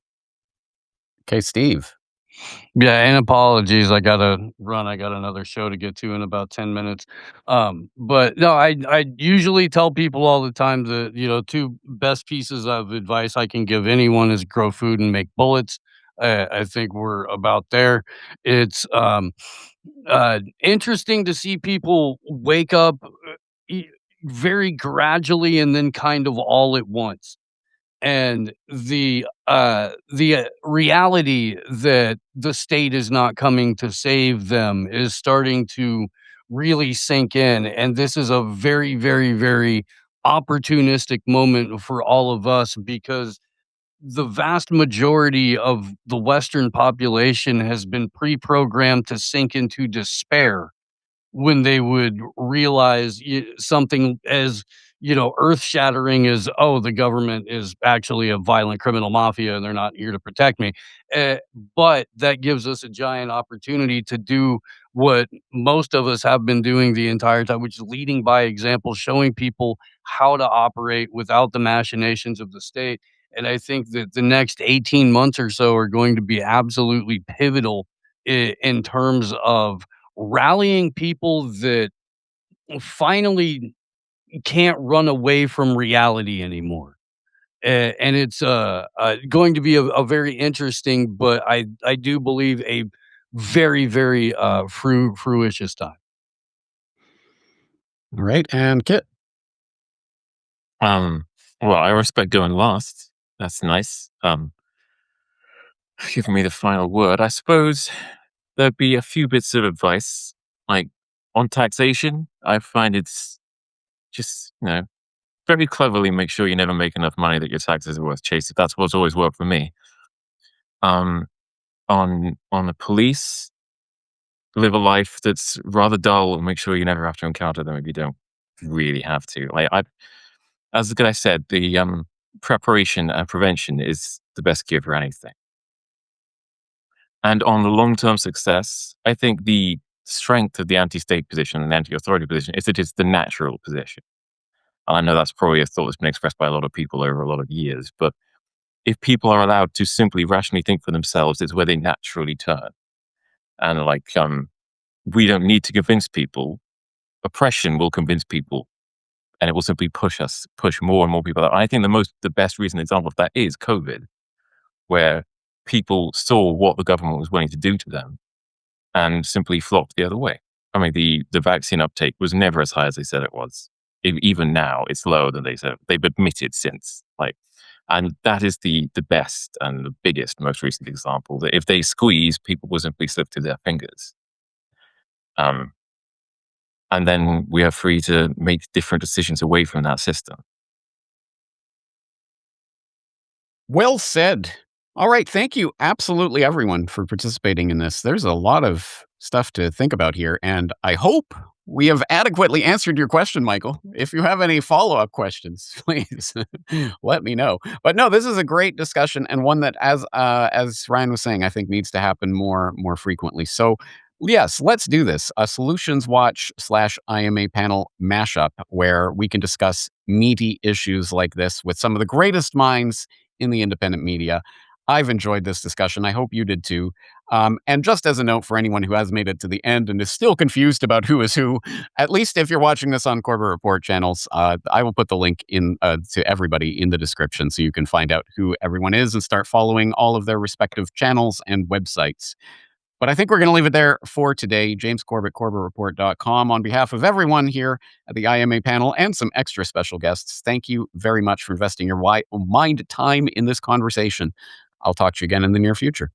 Okay, Steve.
Yeah, and apologies. I gotta run. I got another show to get to in about 10 minutes. But no, I usually tell people all the time that, two best pieces of advice I can give anyone is grow food and make bullets. I think we're about there. It's interesting to see people wake up very gradually and then kind of all at once. And the reality that the state is not coming to save them is starting to really sink in. And this is a very, very, very opportunistic moment for all of us because the vast majority of the Western population has been pre-programmed to sink into despair when they would realize something as earth-shattering as, oh, the government is actually a violent criminal mafia and they're not here to protect me. But that gives us a giant opportunity to do what most of us have been doing the entire time, which is leading by example, showing people how to operate without the machinations of the state. And I think that the next 18 months or so are going to be absolutely pivotal in terms of rallying people that finally can't run away from reality anymore. And it's going to be a very interesting, but I do believe a very, very fruitious time.
All right, and Kit.
Well, I respect going last. That's nice. Giving me the final word. I suppose there'd be a few bits of advice, like on taxation. I find it's just, very cleverly make sure you never make enough money that your taxes are worth chasing. That's what's always worked for me. On the police, live a life that's rather dull and make sure you never have to encounter them if you don't really have to. As I said, the preparation and prevention is the best cure for anything. And on the long-term success, I think the strength of the anti-state position and anti-authority position is that it's the natural position. I know that's probably a thought that's been expressed by a lot of people over a lot of years, but if people are allowed to simply rationally think for themselves, it's where they naturally turn. And we don't need to convince people. Oppression will convince people, and it will simply push more and more people out. I think the best recent example of that is COVID, where people saw what the government was willing to do to them and simply flocked the other way. I mean, the vaccine uptake was never as high as they said it was. Even now, it's lower than they said. They've admitted since. And that is the best and the biggest, most recent example that if they squeeze, people will simply slip through their fingers. And then we are free to make different decisions away from that system.
Well said. All right. Thank you, absolutely everyone, for participating in this. There's a lot of stuff to think about here, and I hope we have adequately answered your question, Michael. If you have any follow-up questions, please let me know. But no, this is a great discussion and one that, as Ryan was saying, I think needs to happen more frequently. So yes, let's do this. A Solutions Watch /IMA panel mashup where we can discuss meaty issues like this with some of the greatest minds in the independent media. I've enjoyed this discussion. I hope you did too. And just as a note for anyone who has made it to the end and is still confused about who is who, at least if you're watching this on Corbett Report channels, I will put the link in to everybody in the description so you can find out who everyone is and start following all of their respective channels and websites. But I think we're going to leave it there for today. James Corbett, CorbettReport.com. On behalf of everyone here at the IMA panel and some extra special guests, thank you very much for investing your mind time in this conversation. I'll talk to you again in the near future.